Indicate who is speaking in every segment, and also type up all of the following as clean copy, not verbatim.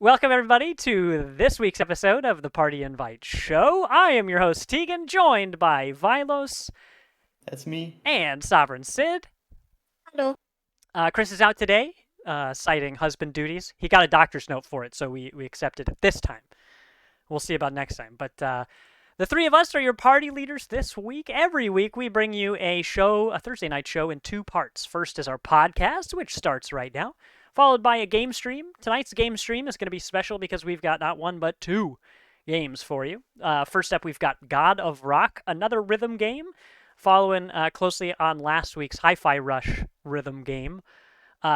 Speaker 1: Welcome, everybody, to this week's episode of the Party Invite Show. I am your host, Tegan, joined by Vilos
Speaker 2: That's me.
Speaker 1: and Sovereign Sid.
Speaker 3: Hello.
Speaker 1: Chris is out today, citing husband duties. He got a doctor's note for it, so we accepted it this time. We'll see about next time. But the three of us are your party leaders this week. Every week, we bring you a Thursday night show in two parts. First is our podcast, which starts right now, followed by a game stream. Tonight's game stream is going to be special because we've got not one but two games for you. First up, we've got God of Rock, another rhythm game, following closely on last week's Hi-Fi Rush rhythm game.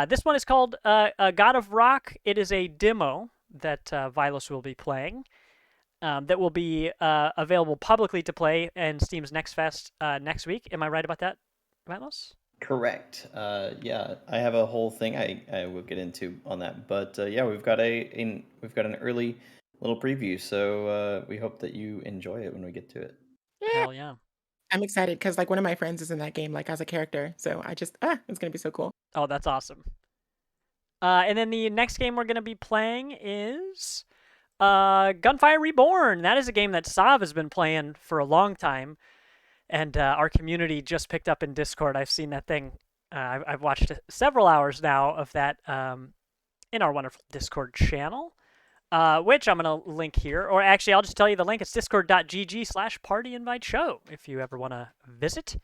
Speaker 1: This one is called God of Rock. It is a demo that Vilos will be playing that will be available publicly to play in Steam's Next Fest next week. Am I right about that, Vilos?
Speaker 2: Correct. Yeah, I have a whole thing I will get into on that, but yeah, we've got an early little preview, so we hope that you enjoy it when we get to it.
Speaker 3: Yeah.
Speaker 1: Hell yeah.
Speaker 3: I'm excited because one of my friends is in that game, as a character. So it's gonna be so cool.
Speaker 1: Oh, that's awesome. And then the next game we're going to be playing is Gunfire Reborn. That is a game that Sav has been playing for a long time, and our community just picked up in Discord. I've seen that thing. I've watched several hours now of that in our wonderful Discord channel, which I'm going to link here. Or actually, I'll just tell you the link. It's discord.gg/partyinviteshow if you ever want to visit.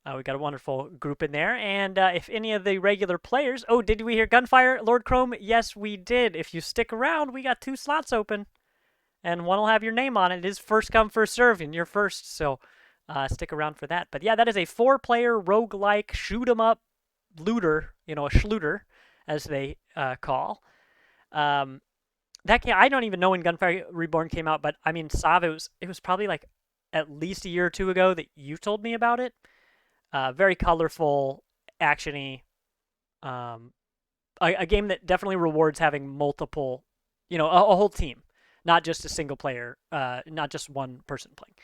Speaker 1: We got a wonderful group in there. And if any of the regular players... Oh, did we hear Gunfire, Lord Chrome? Yes, we did. If you stick around, we got 2 slots open. And one will have your name on it. It is first come, first serve, and you're first. So stick around for that. But yeah, that is a 4-player roguelike shoot-'em-up looter. A schluter, as they call. That game, I don't even know when Gunfire Reborn came out. But, I mean, Sav, it was probably at least a year or two ago that you told me about it. Very colorful, actiony, a game that definitely rewards having multiple, a whole team, not just a single player, not just one person playing.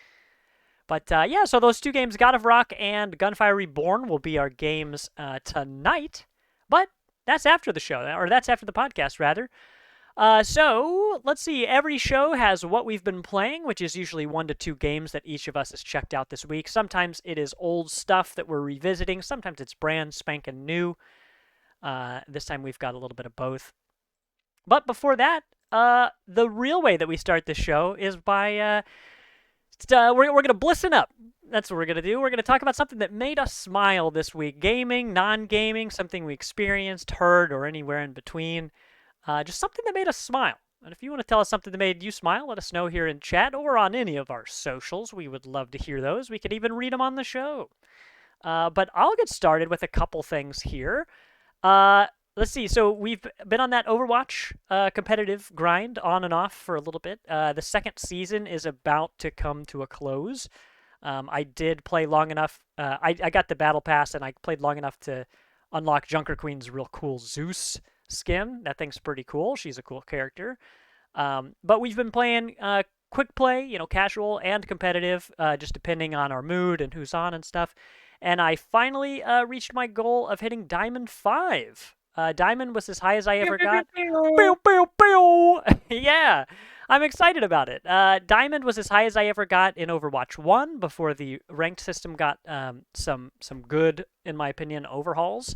Speaker 1: But yeah, so those two games, God of Rock and Gunfire Reborn, will be our games tonight. But that's after the show, or that's after the podcast, rather. So let's see. Every show has what we've been playing, which is usually 1 to 2 games that each of us has checked out this week. Sometimes it is old stuff that we're revisiting. Sometimes it's brand spanking new. This time we've got a little bit of both. But before that, the real way that we start this show is by we're going to blissen up. That's what we're going to do. We're going to talk about something that made us smile this week. Gaming, non-gaming, something we experienced, heard, or anywhere in between. Just something that made us smile. And if you want to tell us something that made you smile, let us know here in chat or on any of our socials. We would love to hear those. We could even read them on the show. But I'll get started with a couple things here. Let's see. So we've been on that Overwatch competitive grind on and off for a little bit. The second season is about to come to a close. I did play long enough. I got the battle pass, and I played long enough to unlock Junker Queen's real cool Zeus skin. That thing's pretty cool. She's a cool character. But we've been playing quick play, casual and competitive, just depending on our mood and who's on and stuff. And I finally reached my goal of hitting Diamond 5. Diamond was as high as I ever got. Pew, pew, pew! Yeah, I'm excited about it. Diamond was as high as I ever got in Overwatch 1 before the ranked system got some good, in my opinion, overhauls.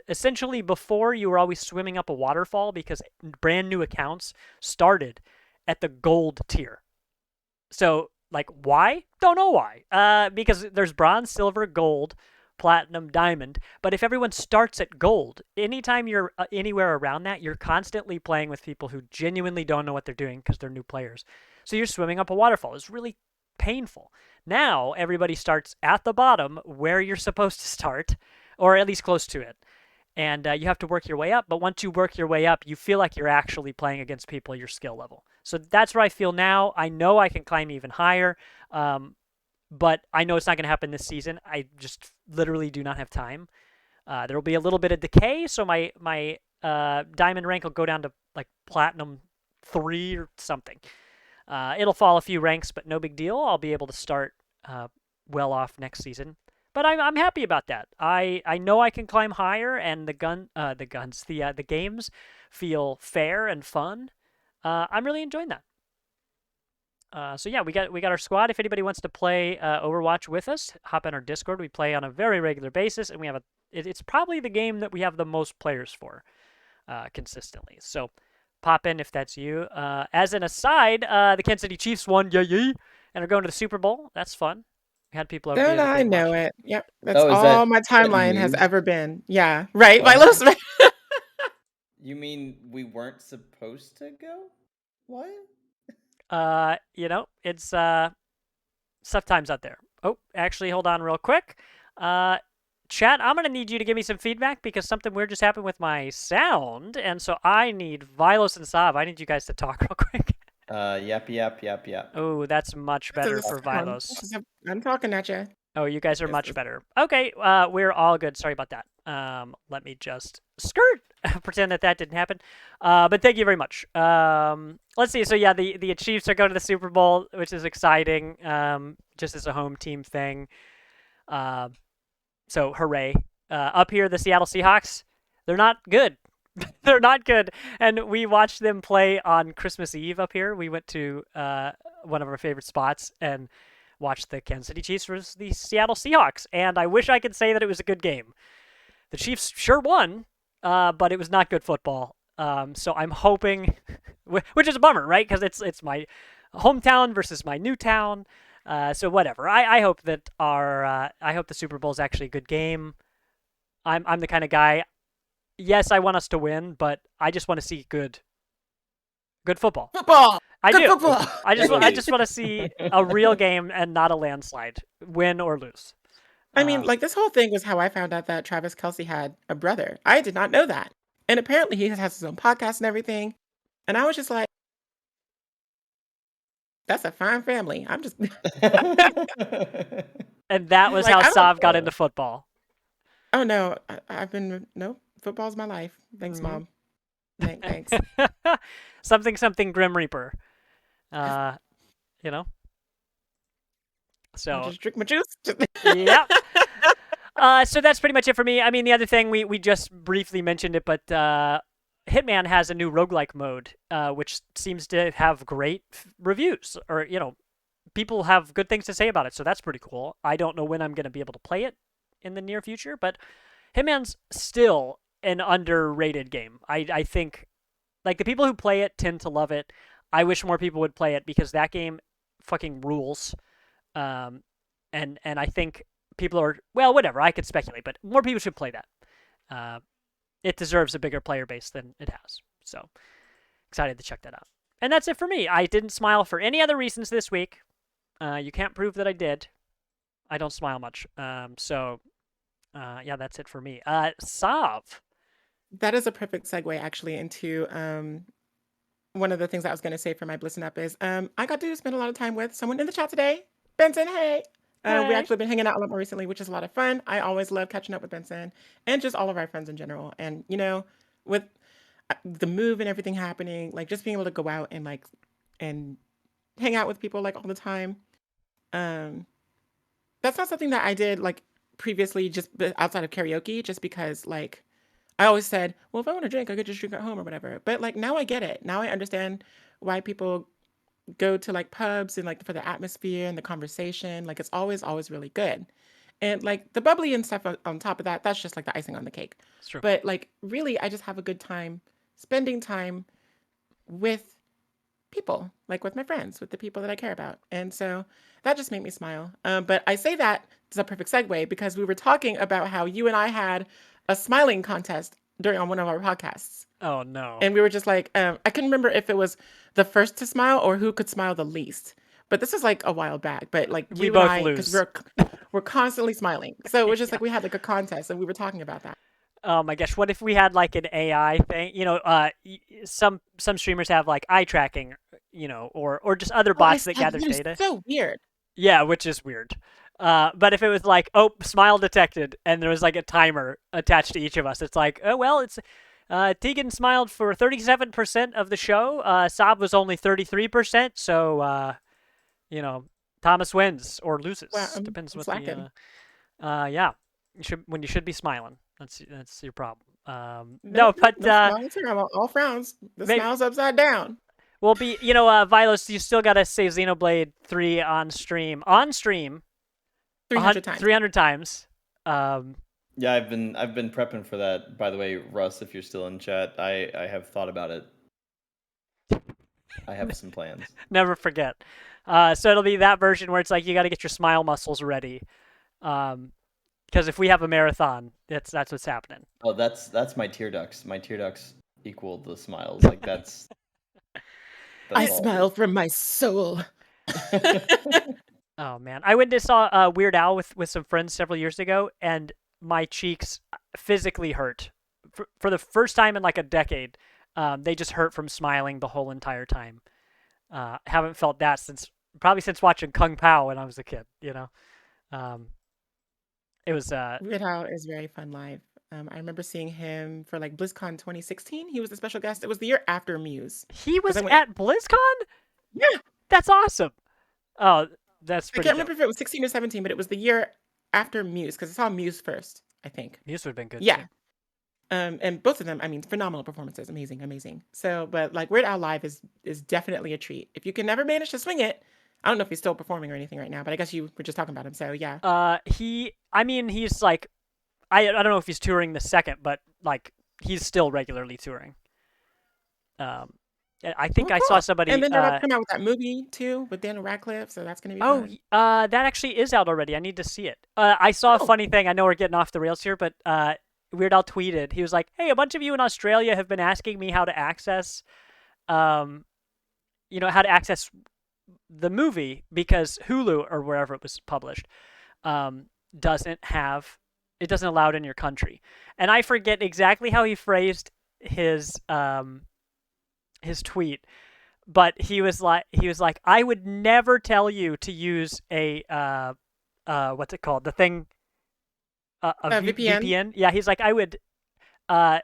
Speaker 1: Essentially, before you were always swimming up a waterfall because brand new accounts started at the gold tier. So, why? Don't know why. Because there's bronze, silver, gold, platinum, diamond. But if everyone starts at gold, anytime you're anywhere around that, you're constantly playing with people who genuinely don't know what they're doing because they're new players. So you're swimming up a waterfall. It's really painful. Now, everybody starts at the bottom where you're supposed to start, or at least close to it. And you have to work your way up. But once you work your way up, you feel like you're actually playing against people your skill level. So that's where I feel now. I know I can climb even higher, but I know it's not going to happen this season. I just literally do not have time. There will be a little bit of decay, so my diamond rank will go down to platinum 3 or something. It'll fall a few ranks, but no big deal. I'll be able to start well off next season. But I'm happy about that. I know I can climb higher, and the games feel fair and fun. I'm really enjoying that. So yeah, we got our squad. If anybody wants to play Overwatch with us, hop in our Discord. We play on a very regular basis, and we have it's probably the game that we have the most players for consistently. So pop in if that's you. As an aside, the Kansas City Chiefs won, yay, and are going to the Super Bowl. That's fun. We had people over the
Speaker 3: And
Speaker 1: other
Speaker 3: I
Speaker 1: game
Speaker 3: know
Speaker 1: watching.
Speaker 3: it. Yep. That's
Speaker 2: Oh,
Speaker 3: all my
Speaker 2: that
Speaker 3: timeline has
Speaker 2: news?
Speaker 3: ever been. Yeah. Right. By
Speaker 2: Oh,
Speaker 3: Little Smith.
Speaker 2: you mean we weren't supposed to go? What?
Speaker 1: It's tough times out there. Oh, actually, hold on real quick. Chat, I'm going to need you to give me some feedback because something weird just happened with my sound. And so I need Vilos and Sav. I need you guys to talk real quick.
Speaker 2: Yap, yap, yap, yap.
Speaker 1: Oh, that's much better for
Speaker 3: Sound.
Speaker 1: Vilos.
Speaker 3: I'm talking at you.
Speaker 1: Oh, you guys are
Speaker 3: Yes,
Speaker 1: much
Speaker 3: yes.
Speaker 1: better. Okay, we're all good. Sorry about that. Let me just pretend that didn't happen. But thank you very much. Let's see. So yeah, the Chiefs are going to the Super Bowl, which is exciting. Just as a home team thing. So hooray. Up here, the Seattle Seahawks, they're not good. They're not good. And we watched them play on Christmas Eve up here. We went to one of our favorite spots and watched the Kansas City Chiefs versus the Seattle Seahawks. And I wish I could say that it was a good game. The Chiefs sure won, but it was not good football. So I'm hoping, which is a bummer, right? Because it's my hometown versus my new town. So whatever. I hope that I hope the Super Bowl is actually a good game. I'm the kind of guy. Yes, I want us to win, but I just want to see good football.
Speaker 3: Football.
Speaker 1: I
Speaker 3: Good
Speaker 1: do.
Speaker 3: football.
Speaker 1: I just want to see a real game and not a landslide, win or lose.
Speaker 3: I mean, like this whole thing was how I found out that Travis Kelce had a brother. I did not know that. And apparently he has his own podcast and everything. And I was just like, that's a fine family. I'm just
Speaker 1: And that was
Speaker 3: like,
Speaker 1: how
Speaker 3: I don't,
Speaker 1: Sav got into football.
Speaker 3: oh no, I've been, no, football's my life. Thanks,
Speaker 1: Mhm.
Speaker 3: Mom. Thanks.
Speaker 1: something Grim Reaper. You know.
Speaker 3: I'll
Speaker 1: So
Speaker 3: just drink my juice.
Speaker 1: yep. So that's pretty much it for me. I mean, the other thing we just briefly mentioned it, but Hitman has a new roguelike mode, which seems to have great reviews, or people have good things to say about it. So that's pretty cool. I don't know when I'm going to be able to play it in the near future, but Hitman's still an underrated game. I think, like, the people who play it tend to love it. I wish more people would play it because that game fucking rules. And I think people are, well, whatever. I could speculate, but more people should play that. It deserves a bigger player base than it has. So excited to check that out. And that's it for me. I didn't smile for any other reasons this week. You can't prove that I did. I don't smile much. Yeah, that's it for me. Sav.
Speaker 3: That is a perfect segue actually into one of the things I was going to say for my Blissing Up is I got to spend a lot of time with someone in the chat today. Benson, hey. We
Speaker 1: Hey.
Speaker 3: actually been hanging out a lot more recently, which is a lot of fun. I always love catching up with Benson and just all of our friends in general. And with the move and everything happening, like just being able to go out and and hang out with people like all the time. That's not something that I did like previously, just outside of karaoke, just because like I always said, well, if I want to drink, I could just drink at home or whatever. But like now I get it. Now I understand why people go to like pubs and like for the atmosphere and the conversation. Like it's always really good. And like the bubbly and stuff on top of that, that's just like the icing on the cake.
Speaker 1: It's true.
Speaker 3: But like really, I just have a good time spending time with people, like with my friends, with the people that I care about. And so that just made me smile. But I say that is a perfect segue because we were talking about how you and I had a smiling contest on one of our podcasts.
Speaker 1: Oh, no.
Speaker 3: And we were just like, I couldn't remember if it was the first to smile or who could smile the least. But this was like a while back. But like
Speaker 1: We
Speaker 3: you
Speaker 1: both
Speaker 3: and I,
Speaker 1: lose.
Speaker 3: because we're constantly smiling. So it was just
Speaker 1: Yeah.
Speaker 3: like we had like a contest and we were talking about that.
Speaker 1: Oh my gosh, what if we had like an AI thing? Some streamers have like eye tracking, or just other bots that gather
Speaker 3: It's
Speaker 1: data.
Speaker 3: so weird.
Speaker 1: Yeah, which is weird. But if it was like, oh, smile detected, and there was like a timer attached to each of us, it's like, oh well, it's Tegan smiled for 37% of the show. Saab was only 33%, so Thomas wins or loses.
Speaker 3: Wow,
Speaker 1: Depends
Speaker 3: I'm
Speaker 1: what
Speaker 3: slacking.
Speaker 1: yeah. You should be smiling. That's your problem. No,
Speaker 3: Nope,
Speaker 1: but
Speaker 3: no smiles here. I'm all frowns. The
Speaker 1: maybe
Speaker 3: smile's upside down.
Speaker 1: we'll be. Vilos, you still gotta say Xenoblade 3 on stream. On stream,
Speaker 3: 300 times.
Speaker 1: 300 times. Um,
Speaker 2: Yeah, I've been prepping for that. By the way, Russ, if you're still in chat, I have thought about it. I have some plans.
Speaker 1: never forget. So it'll be that version where it's like you got to get your smile muscles ready. Because if we have a marathon, that's what's happening.
Speaker 2: Oh, that's my tear ducts. My tear ducts equal the smiles. Like that's
Speaker 3: I
Speaker 2: all.
Speaker 3: smile from my soul.
Speaker 1: Oh man, I went and saw Weird Al with some friends several years ago, and my cheeks physically hurt for the first time in like a decade. They just hurt from smiling the whole entire time. Haven't felt that probably since watching Kung Pao when I was a kid. Um, it was
Speaker 3: Weird Al is very fun live. I remember seeing him for like BlizzCon 2016. He was the special guest. It was the year after Muse.
Speaker 1: he was
Speaker 3: I went,
Speaker 1: at BlizzCon.
Speaker 3: yeah.
Speaker 1: That's awesome. Oh, that's
Speaker 3: I
Speaker 1: pretty.
Speaker 3: can't remember if it was 16 or 17, but it was the year after Muse because I saw Muse first, I think.
Speaker 1: Muse would have been good.
Speaker 3: Yeah.
Speaker 1: Too.
Speaker 3: And both of them, I mean, phenomenal performances, amazing. So, but like Weird Al live is definitely a treat. If you can never manage to swing it, I don't know if he's still performing or anything right now, but I guess you were just talking about him. So yeah.
Speaker 1: He's like, I don't know if he's touring the second, but like he's still regularly touring. I think
Speaker 3: Oh,
Speaker 1: I saw
Speaker 3: cool.
Speaker 1: somebody.
Speaker 3: And then they're about to come out with that movie too with Daniel Radcliffe, so that's gonna be fun.
Speaker 1: That actually is out already. I need to see it. I saw a
Speaker 3: Oh.
Speaker 1: funny thing. I know we're getting off the rails here, but Weird Al tweeted. He was like, "Hey, a bunch of you in Australia have been asking me how to access, how to access the movie because Hulu or wherever it was published, doesn't allow it in your country." And I forget exactly how he phrased his tweet, but he was like, I would never tell you to use a what's it called? The thing,
Speaker 3: VPN.
Speaker 1: VPN. Yeah, he's like, I would I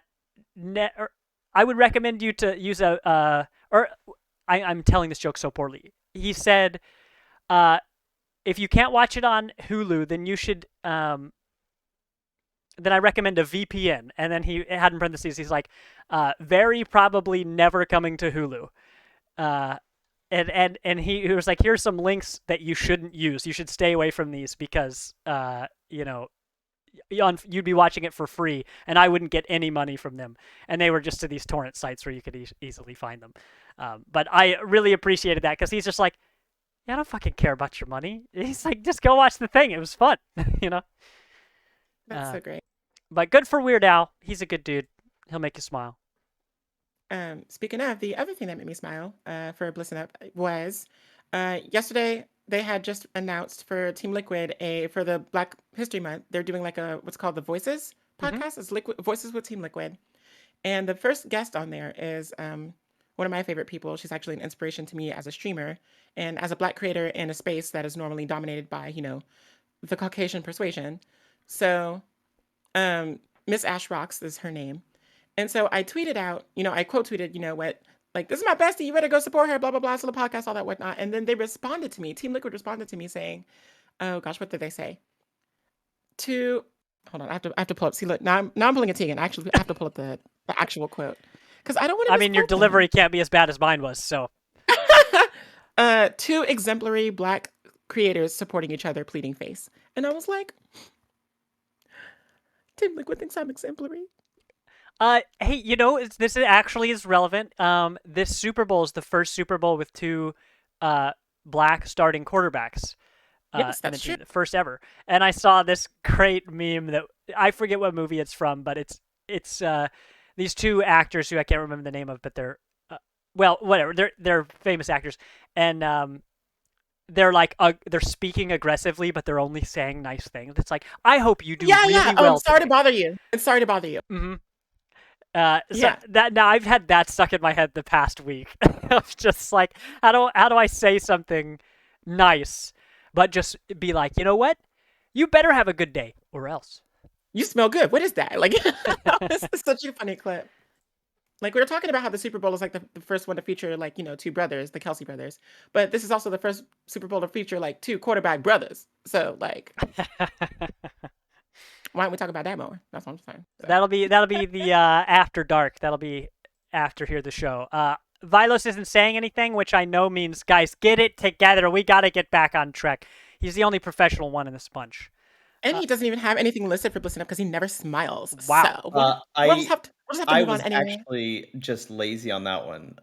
Speaker 1: would recommend you to use I'm telling this joke so poorly. He said, if you can't watch it on Hulu, then you should then I recommend a VPN. And then he had in parentheses, he's like, very probably never coming to Hulu. And he was like, here's some links that you shouldn't use. You should stay away from these because, you'd be watching it for free, and I wouldn't get any money from them. And they were just to these torrent sites where you could easily find them. But I really appreciated that because he's just like, yeah, I don't fucking care about your money. He's like, just go watch the thing. It was fun,
Speaker 3: That's so great.
Speaker 1: But good for Weird Al. He's a good dude. He'll make you smile.
Speaker 3: Speaking of, the other thing that made me smile for Bliss and Up was yesterday they had just announced for Team Liquid for the Black History Month. They're doing like what's called the Voices podcast. It's Liquid Voices with Team Liquid, and the first guest on there is one of my favorite people. She's actually an inspiration to me as a streamer and as a Black creator in a space that is normally dominated by the Caucasian persuasion. So Miss Ash Rocks is her name. And so I tweeted out, I quote tweeted, what, like, this is my bestie, you better go support her, blah, blah, blah, so the podcast, all that, whatnot. And then they responded to me, Team Liquid responded to me saying, oh gosh, what did they say? Hold on, I have to pull up. See, look, now I'm pulling a Tegan. Actually, I have to pull up the actual quote. Because I don't want to.
Speaker 1: I mean, your delivery can't be as bad as mine was, so.
Speaker 3: 2 exemplary Black creators supporting each other, pleading face. And I was like, Team Liquid thinks I'm exemplary.
Speaker 1: Hey, this actually is relevant. This Super Bowl is the first Super Bowl with 2 Black starting quarterbacks.
Speaker 3: Yes, that's true.
Speaker 1: The first ever. And I saw this great meme that I forget what movie it's from, but it's these 2 actors who I can't remember the name of, but they're well, whatever. They're famous actors, and they're like they're speaking aggressively, but they're only saying nice things. It's like, I hope you do really well.
Speaker 3: I'm sorry to bother you. It's sorry to bother you.
Speaker 1: Mm-hmm. Now I've had that stuck in my head the past week. Of just like, how do I say something nice, but just be like, you know what? You better have a good day, or else.
Speaker 3: You smell good. What is that? Like, this is such a funny clip. Like, we were talking about how the Super Bowl is like the first one to feature like 2 brothers, the Kelsey brothers, but this is also the first Super Bowl to feature like 2 quarterback brothers. So like, Why don't we talk about that more? That's what I'm saying. So.
Speaker 1: That'll be the after dark. That'll be after here the show. Vilos isn't saying anything, which I know means, guys, get it together. We got to get back on track. He's the only professional one in this bunch.
Speaker 3: And he doesn't even have anything listed for Bliss Up because he never smiles.
Speaker 1: Wow.
Speaker 3: So
Speaker 2: Uh,
Speaker 3: we'll just
Speaker 2: I
Speaker 3: have to
Speaker 2: I
Speaker 3: move on
Speaker 2: was
Speaker 3: anyway.
Speaker 2: actually just lazy on that one.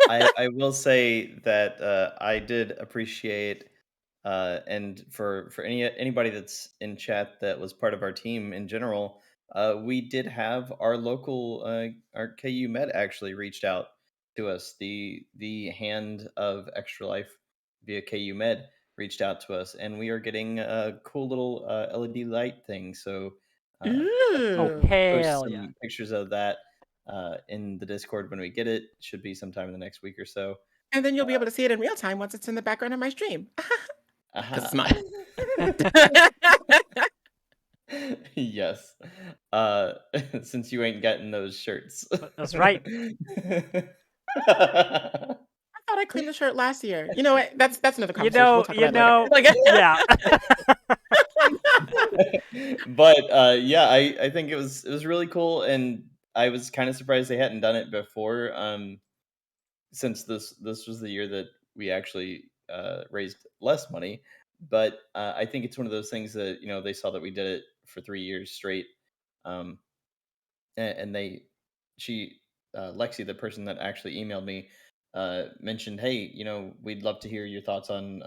Speaker 2: I will say that I did appreciate and for anybody that's in chat that was part of our team in general, we did have our local our KU Med actually reached out to us. The hand of Extra Life via KU Med reached out to us, and we are getting a cool little LED light thing. So
Speaker 1: Oh,
Speaker 3: Ooh.
Speaker 2: post
Speaker 1: hell yeah.
Speaker 2: some pictures of that in the Discord when we get it. Should be sometime in the next week or so.
Speaker 3: And then you'll be able to see it in real time once it's in the background of my stream. Because
Speaker 2: Uh-huh.
Speaker 3: it's mine.
Speaker 2: Yes. Since you ain't getting those shirts.
Speaker 1: That's right.
Speaker 3: I thought I cleaned the shirt last year. You know what? That's another conversation. We'll talk about it later. Like,
Speaker 1: yeah.
Speaker 2: But yeah, I think it was really cool, and I was kind of surprised they hadn't done it before. Since this was the year that we actually raised less money, but I think it's one of those things that they saw that we did it for 3 years straight, um, and she Lexi, the person that actually emailed me, mentioned, hey, we'd love to hear your thoughts on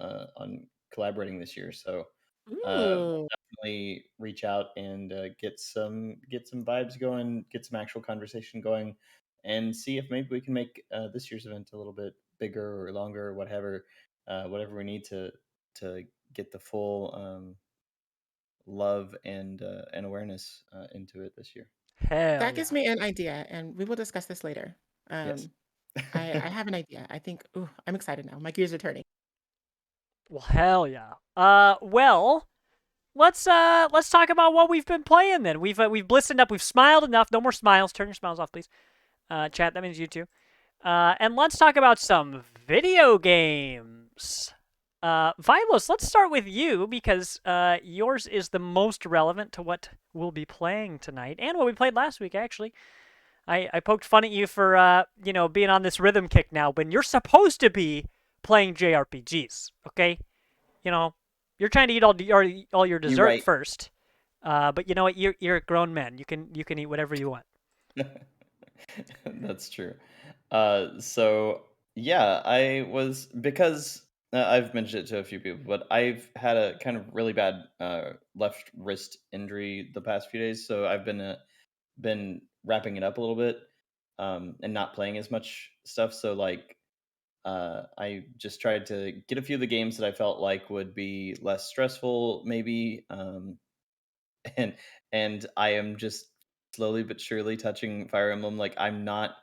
Speaker 2: collaborating this year. So
Speaker 3: ooh.
Speaker 2: definitely reach out and get some vibes going, get some actual conversation going, and see if maybe we can make this year's event a little bit bigger or longer or whatever we need to get the full love and awareness into it this year.
Speaker 1: Hell
Speaker 3: That
Speaker 1: yeah.
Speaker 3: gives me an idea, and we will discuss this later.
Speaker 2: Yes.
Speaker 3: I have an idea. I think, ooh, I'm excited now. My gears are turning.
Speaker 1: Well, hell yeah. Well, let's talk about what we've been playing then. We've blistened up. We've smiled enough. No more smiles. Turn your smiles off, please. Chat. That means you too. And let's talk about some video games. Vilos, let's start with you because yours is the most relevant to what we'll be playing tonight and what we played last week, actually. I poked fun at you for, being on this rhythm kick now when you're supposed to be playing JRPGs, okay? You know, you're trying to eat all your
Speaker 2: You're
Speaker 1: dessert
Speaker 2: right.
Speaker 1: first. But you know what? You're a grown man. You can eat whatever you want.
Speaker 2: That's true. So yeah, I was because I've mentioned it to a few people, but I've had a kind of really bad left wrist injury the past few days, so I've been wrapping it up a little bit, and not playing as much stuff. So like, I just tried to get a few of the games that I felt like would be less stressful, maybe, and I am just slowly but surely touching Fire Emblem. Like I'm not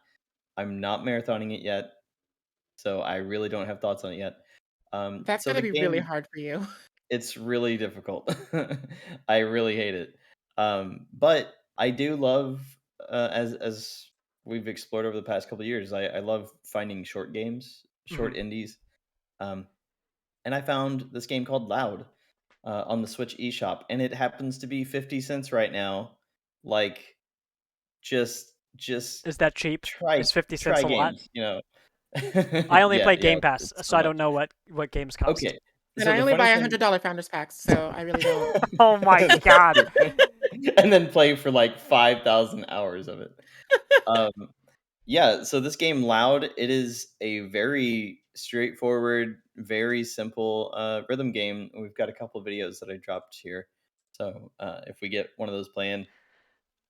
Speaker 2: marathoning it yet, so I really don't have thoughts on it yet.
Speaker 3: That's
Speaker 2: So
Speaker 3: gonna
Speaker 2: the
Speaker 3: be really
Speaker 2: game,
Speaker 3: hard for you.
Speaker 2: it's really difficult. I really hate it. But I do love, as we've explored over the past couple of years. I love finding short games,
Speaker 1: Mhm.
Speaker 2: short indies. Um, and I found this game called Loud on the Switch eShop, and it happens to be 50 cents right now. Like, just
Speaker 1: Is that cheap?
Speaker 2: try
Speaker 1: Is 50 cents
Speaker 2: try
Speaker 1: a lot?
Speaker 2: games.
Speaker 1: I only
Speaker 2: Yeah,
Speaker 1: play
Speaker 2: yeah,
Speaker 1: Game Pass,
Speaker 2: it's
Speaker 1: so
Speaker 2: so
Speaker 1: I don't
Speaker 2: much.
Speaker 1: know what games cost.
Speaker 2: Okay,
Speaker 3: And
Speaker 2: so
Speaker 3: I
Speaker 2: the
Speaker 3: only
Speaker 2: funny
Speaker 3: buy
Speaker 2: thing,
Speaker 3: $100 founders packs, so I really don't.
Speaker 1: Oh my god.
Speaker 2: and then play for like 5,000 hours of it. Um, yeah, so this game, Loud, it is a very straightforward, very simple rhythm game. We've got a couple of videos that I dropped here, so if we get one of those playing,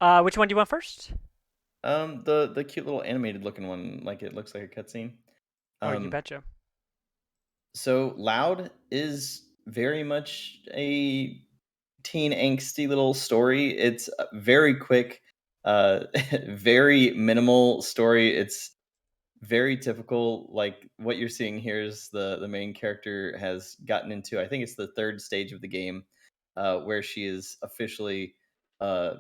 Speaker 1: Which one do you want first?
Speaker 2: the cute little animated looking one, like it looks like a cutscene.
Speaker 1: Oh, you
Speaker 2: Um,
Speaker 1: betcha.
Speaker 2: so Loud is very much a teen angsty little story. It's very quick, very minimal story. It's very typical. Like what you're seeing here is the main character has gotten into. I think it's the third stage of the game, where she is uh,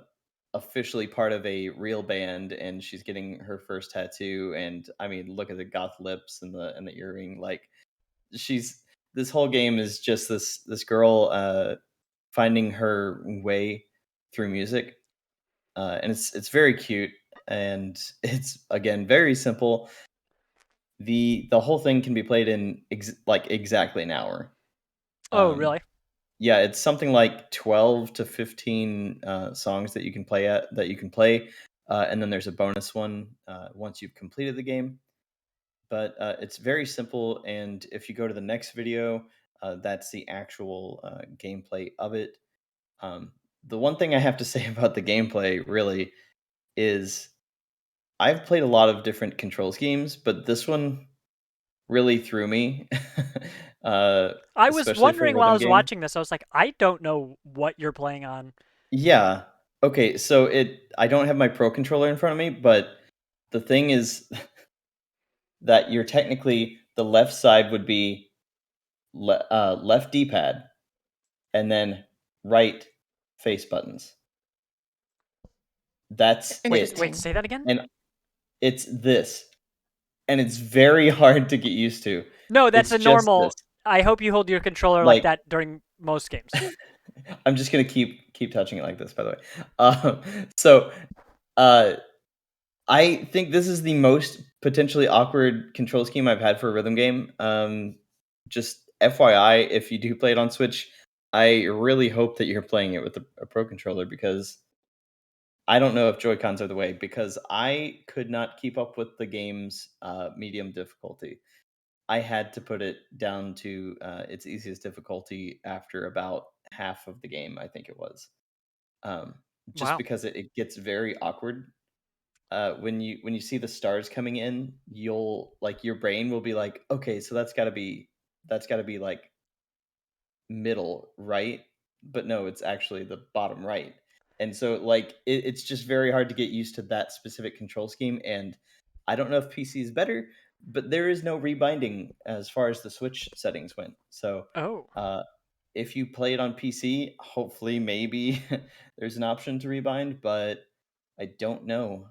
Speaker 2: officially part of a real band, and she's getting her first tattoo. And I mean, look at the goth lips and the earring. Like she's this whole game is just this girl finding her way through music, and it's very cute, and it's again very simple. The whole thing can be played in like exactly an hour.
Speaker 1: Oh,
Speaker 2: Um,
Speaker 1: really?
Speaker 2: yeah, it's something like 12 to 15 songs that you can play, and then there's a bonus one once you've completed the game. But it's very simple, and if you go to the next video, that's the actual gameplay of it. Um, the one thing I have to say about the gameplay really is I've played a lot of different control schemes, but this one really threw me, uh,
Speaker 1: I was
Speaker 2: especially for a
Speaker 1: wondering while I
Speaker 2: rhythm
Speaker 1: was
Speaker 2: game.
Speaker 1: watching this. I was like, I don't know what you're playing on.
Speaker 2: Yeah. Okay, so I don't have my pro controller in front of me, but the thing is that you're technically the left side would be left D-pad and then right face buttons. That's it.
Speaker 1: Wait,
Speaker 3: Interesting.
Speaker 1: say that again?
Speaker 2: And it's this. And it's very hard to get used to.
Speaker 1: No, that's
Speaker 2: It's
Speaker 1: a
Speaker 2: just this.
Speaker 1: normal. I hope you hold your controller like
Speaker 2: Like
Speaker 1: that during most games.
Speaker 2: I'm just gonna keep touching it like this, by the way. Um, so uh I think this is the most potentially awkward control scheme I've had for a rhythm game. Just FYI, if you do play it on Switch, I really hope that you're playing it with a pro controller because I don't know if Joy Cons are the way because I could not keep up with the game's medium difficulty. I had to put it down to its easiest difficulty after about half of the game, I think it was. Just
Speaker 1: Wow.
Speaker 2: because it gets very awkward when you see the stars coming in, you'll like your brain will be like, okay, so that's got to be like middle right, but no, it's actually the bottom right. And so like it's just very hard to get used to that specific control scheme. And I don't know if PC is better, but there is no rebinding as far as the Switch settings went. So
Speaker 1: Oh.
Speaker 2: uh, if you play it on PC, hopefully maybe there's an option to rebind, but I don't know.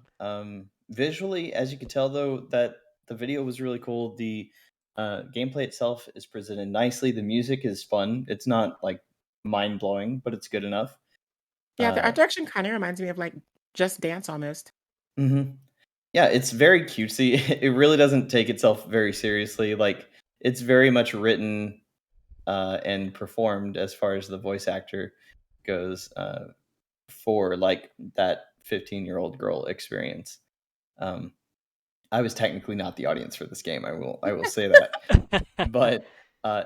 Speaker 2: Visually, as you could tell though, that the video was really cool. The gameplay itself is presented nicely. The music is fun. It's not like mind blowing, but it's good enough.
Speaker 3: Yeah, the
Speaker 2: Uh,
Speaker 3: art direction kind of reminds me of like Just Dance almost.
Speaker 2: mhm. Yeah, it's very cutesy. It really doesn't take itself very seriously. Like it's very much written and performed as far as the voice actor goes for like that 15-year-old girl experience. Um, I was technically not the audience for this game. I will say that, but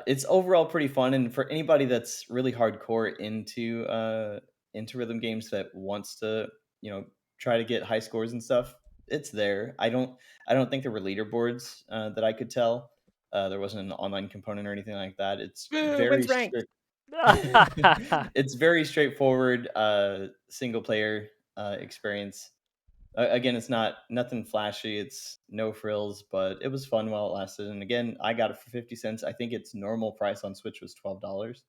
Speaker 2: it's overall pretty fun. And for anybody that's really hardcore into rhythm games that wants to try to get high scores and stuff, it's there. I don't think there were leaderboards that I could tell. There wasn't an online component or anything like that. It's
Speaker 3: Boo,
Speaker 2: very
Speaker 3: when's ranked?
Speaker 2: strict. It's very straightforward single player experience. Again, it's not nothing flashy. It's no frills, but it was fun while it lasted. And again, I got it for 50 cents. I think its normal price on Switch was $12.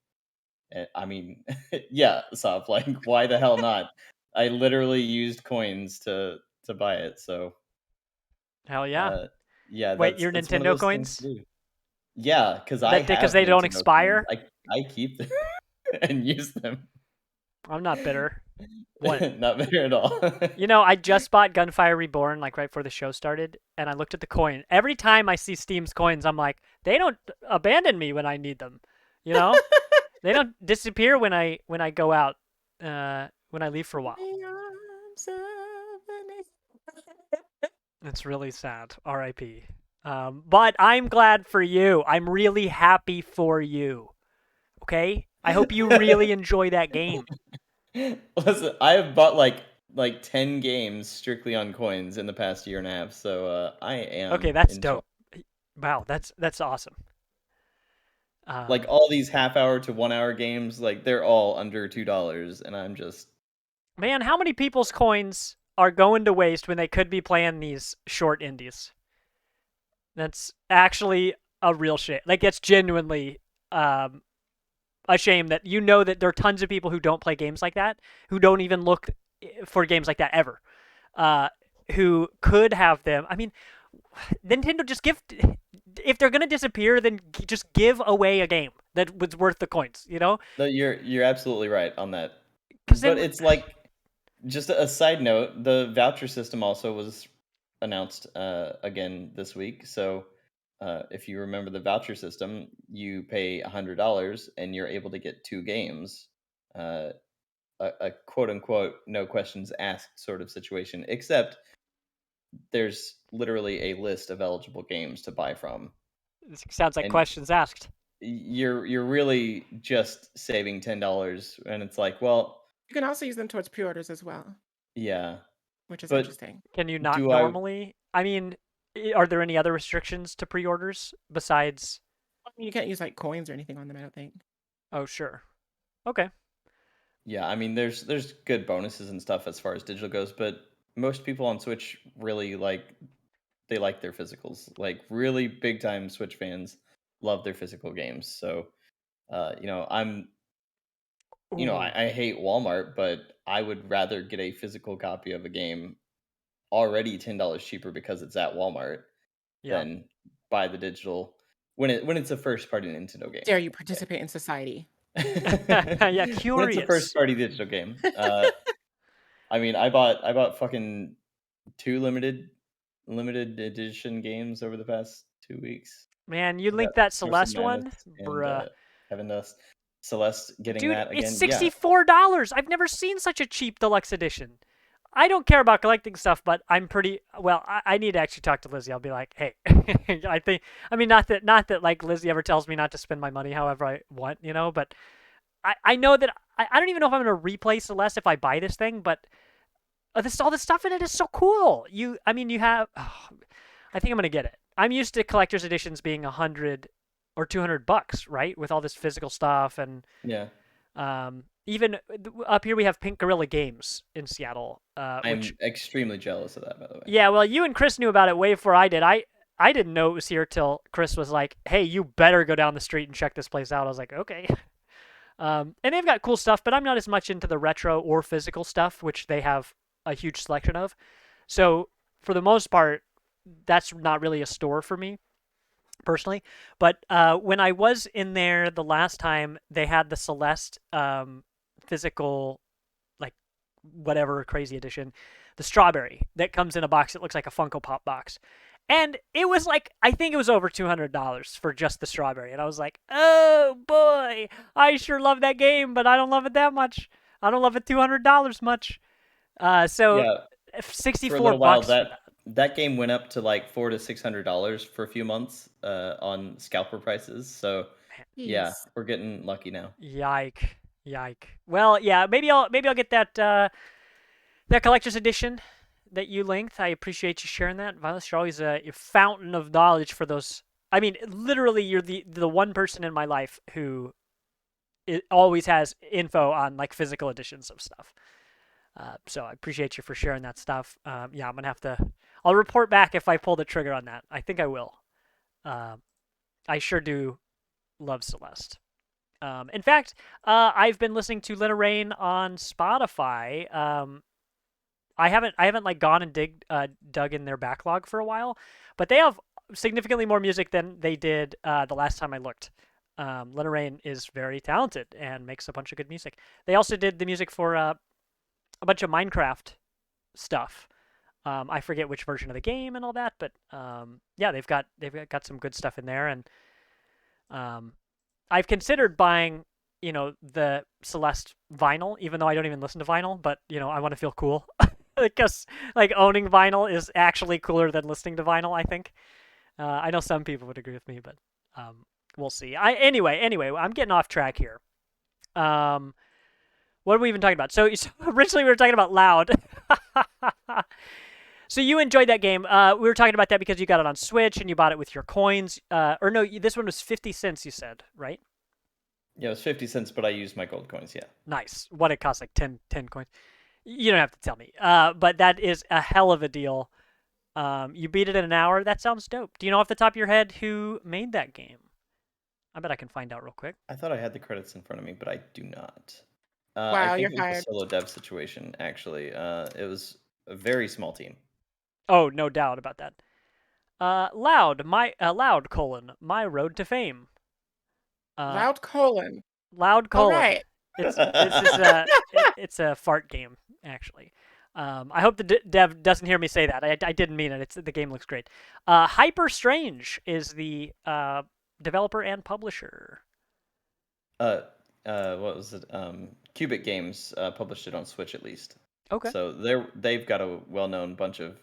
Speaker 2: I mean, yeah, Sop, like why the hell not? I literally used coins to buy it. So
Speaker 1: Hell yeah.
Speaker 2: uh, yeah,
Speaker 1: Wait,
Speaker 2: that's
Speaker 1: your
Speaker 2: that's one of
Speaker 1: Nintendo
Speaker 2: those things to
Speaker 1: coins?
Speaker 2: do. Yeah, because I
Speaker 1: That because
Speaker 2: have
Speaker 1: they don't
Speaker 2: Nintendo coins.
Speaker 1: expire?
Speaker 2: I keep them and use them.
Speaker 1: I'm not bitter. What?
Speaker 2: Not better at all.
Speaker 1: You know, I just bought Gunfire Reborn like right before the show started, and I looked at the coin. Every time I see Steam's coins, I'm like, they don't abandon me when I need them. You know, they don't disappear when I go out, when I leave for a while.
Speaker 3: The arms of
Speaker 1: It's really sad. R.I.P. But I'm glad for you. I'm really happy for you. Okay, I hope you really enjoy that game.
Speaker 2: Listen, I have bought like 10 games strictly on coins in the past year and a half, so I
Speaker 1: Okay,
Speaker 2: am
Speaker 1: that's
Speaker 2: enjoying
Speaker 1: dope. Wow, that's awesome.
Speaker 2: like
Speaker 1: Um,
Speaker 2: all these half-hour to 1-hour games, like they're all under $2 and I'm just
Speaker 1: Man, how many people's coins are going to waste when they could be playing these short indies? That's actually a real shit. Like, it's genuinely um, a shame that you know that there are tons of people who don't play games like that, who don't even look for games like that ever, uh, who could have them. I mean, Nintendo just give. If they're gonna disappear, then just give away a game that was worth the coins. You know,
Speaker 2: no, you're absolutely right on that.
Speaker 1: because
Speaker 2: But
Speaker 1: then
Speaker 2: it's like Just a side note, the voucher system also was announced again this week. So if you remember the voucher system, you pay $100 and you're able to get 2 games. Uh, a quote unquote no questions asked sort of situation, except there's literally a list of eligible games to buy from,
Speaker 1: This sounds like
Speaker 2: and
Speaker 1: questions asked.
Speaker 2: you're really just saving $10, and it's like, well,
Speaker 3: You can also use them towards pre-orders as well,
Speaker 2: yeah,
Speaker 3: which is
Speaker 2: but
Speaker 3: interesting.
Speaker 1: Can you not
Speaker 2: do I?
Speaker 1: normally? I mean, are there any other restrictions to pre-orders besides?
Speaker 3: I mean, you can't use like coins or anything on them, I don't think.
Speaker 1: Oh, sure. Okay.
Speaker 2: Yeah, I mean, there's good bonuses and stuff as far as digital goes, but most people on Switch really like their physicals. Like really big time Switch fans love their physical games. So, you know,
Speaker 1: Ooh,
Speaker 2: I hate Walmart, but I would rather get a physical copy of a game already $10 cheaper because it's at Walmart
Speaker 1: yeah.
Speaker 2: than buy the digital when it's a first party Nintendo game.
Speaker 3: Dare you participate in society?
Speaker 1: Yeah,
Speaker 2: When it's a first
Speaker 1: curious.
Speaker 2: party digital game. I mean, I bought fucking 2 limited edition games over the past 2 weeks.
Speaker 1: Man, you
Speaker 2: I got
Speaker 1: linked that
Speaker 2: Twisted
Speaker 1: Celeste
Speaker 2: Madness
Speaker 1: one?
Speaker 2: and,
Speaker 1: Bruh.
Speaker 2: Heaven Dust. Celeste getting
Speaker 1: Dude,
Speaker 2: that
Speaker 1: it's
Speaker 2: again, yeah.
Speaker 1: $64. I've never seen such a cheap deluxe edition. I don't care about collecting stuff, but I'm pretty well. I need to actually talk to Lizzie. I'll be like, hey, I mean, not that like Lizzie ever tells me not to spend my money however I want, but I know that I don't even know if I'm gonna replay Celeste if I buy this thing, but all the stuff in it is so cool. I mean, you have. Oh, I think I'm gonna get it. I'm used to collector's editions being $100 or $200, right? With all this physical stuff and
Speaker 2: Yeah.
Speaker 1: even up here we have Pink Gorilla Games in Seattle, which
Speaker 2: I'm extremely jealous of that, by the way.
Speaker 1: yeah, well, you and Chris knew about it way before I did. I didn't know it was here till Chris was like, "Hey, you better go down the street and check this place out." I was like, "Okay." And they've got cool stuff, but I'm not as much into the retro or physical stuff, which they have a huge selection of. So for the most part, that's not really a store for me personally. But when I was in there the last time, they had the Celeste physical, like whatever crazy edition, the strawberry that comes in a box that looks like a Funko Pop box. And it was like, I think it was over $200 for just the strawberry. And I was like, oh boy, I sure love that game, but I don't love it that much. I don't love it $200 much. So
Speaker 2: Yeah, for a
Speaker 1: 64
Speaker 2: little while
Speaker 1: bucks for that.
Speaker 2: that game went up to like $400 to $600 for a few months on scalper prices. So yeah,
Speaker 3: Jeez.
Speaker 2: we're getting lucky now.
Speaker 1: Yike. Well, yeah, maybe I'll get that collector's edition that you linked. I appreciate you sharing that, Violet. You're always a fountain of knowledge for those. I mean, literally, you're the one person in my life who always has info on like physical editions of stuff. So I appreciate you for sharing that stuff. Yeah, I'm gonna have to. I'll report back if I pull the trigger on that. I think I will. I sure do love Celeste. In fact, I've been listening to Lena Rain on Spotify. I haven't like gone and dug in their backlog for a while, but they have significantly more music than they did the last time I looked. Lena Rain is very talented and makes a bunch of good music. They also did the music for a bunch of Minecraft stuff. I forget which version of the game and all that, but yeah, they've got some good stuff in there, and I've considered buying, the Celeste vinyl, even though I don't even listen to vinyl, but I want to feel cool because like owning vinyl is actually cooler than listening to vinyl. I think. I know some people would agree with me, but we'll see. Anyway, I'm getting off track here. What are we even talking about? So originally we were talking about Loud. So you enjoyed that game. We were talking about that because you got it on Switch and you bought it with your coins. Or no, this one was 50 cents, you said, right?
Speaker 2: Yeah, it was 50 cents, but I used my gold coins. Yeah.
Speaker 1: Nice. What it cost, like 10 coins. You don't have to tell me. But that is a hell of a deal. You beat it in an hour. That sounds dope. Do you know off the top of your head who made that game? I bet I can find out real quick.
Speaker 2: I thought I had the credits in front of me, but I do not. I
Speaker 3: Wow,
Speaker 2: think
Speaker 3: you're
Speaker 2: it was a
Speaker 3: fired.
Speaker 2: solo dev situation, actually. It was a very small team.
Speaker 1: Oh, no doubt about that. Loud, my road to fame.
Speaker 3: Loud colon.
Speaker 1: Loud
Speaker 3: All
Speaker 1: colon.
Speaker 3: right.
Speaker 1: It's a fart game. actually. I hope the dev doesn't hear me say that. I didn't mean it. The game looks great. Hyper Strange is the developer and publisher.
Speaker 2: Uh, what was it? Cubic Games published it on Switch at least.
Speaker 1: Okay.
Speaker 2: So they've got a well-known bunch of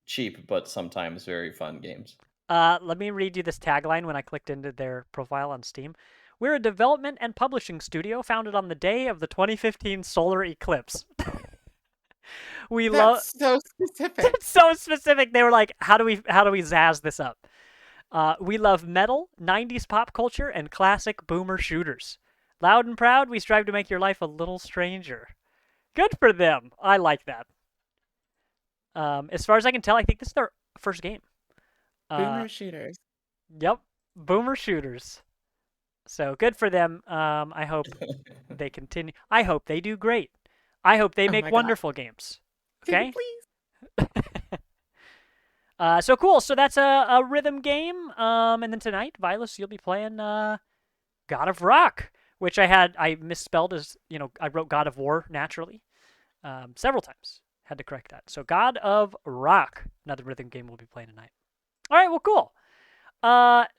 Speaker 2: cheap but sometimes very fun games.
Speaker 1: Let me read you this tagline when I clicked into their profile on Steam. We're a development and publishing studio founded on the day of the 2015 solar eclipse. We love.
Speaker 3: That's so specific.
Speaker 1: It's so specific. They were like, how do we zazz this up? We love metal, 90s pop culture, and classic boomer shooters. Loud and proud, we strive to make your life a little stranger. Good for them. I like that. As far as I can tell, I think this is their first game.
Speaker 3: Boomer shooters.
Speaker 1: Yep, boomer shooters. So good for them. I hope they continue. I hope they do great. I hope they
Speaker 3: Oh
Speaker 1: make
Speaker 3: my God.
Speaker 1: wonderful games.
Speaker 3: Can
Speaker 1: Okay.
Speaker 3: you please?
Speaker 1: So cool. So that's a rhythm game. And then tonight, Vilas, you'll be playing God of Rock, which I misspelled as I wrote God of War naturally, several times. Had to correct that. So God of Rock, another rhythm game we'll be playing tonight. All right. Well, cool.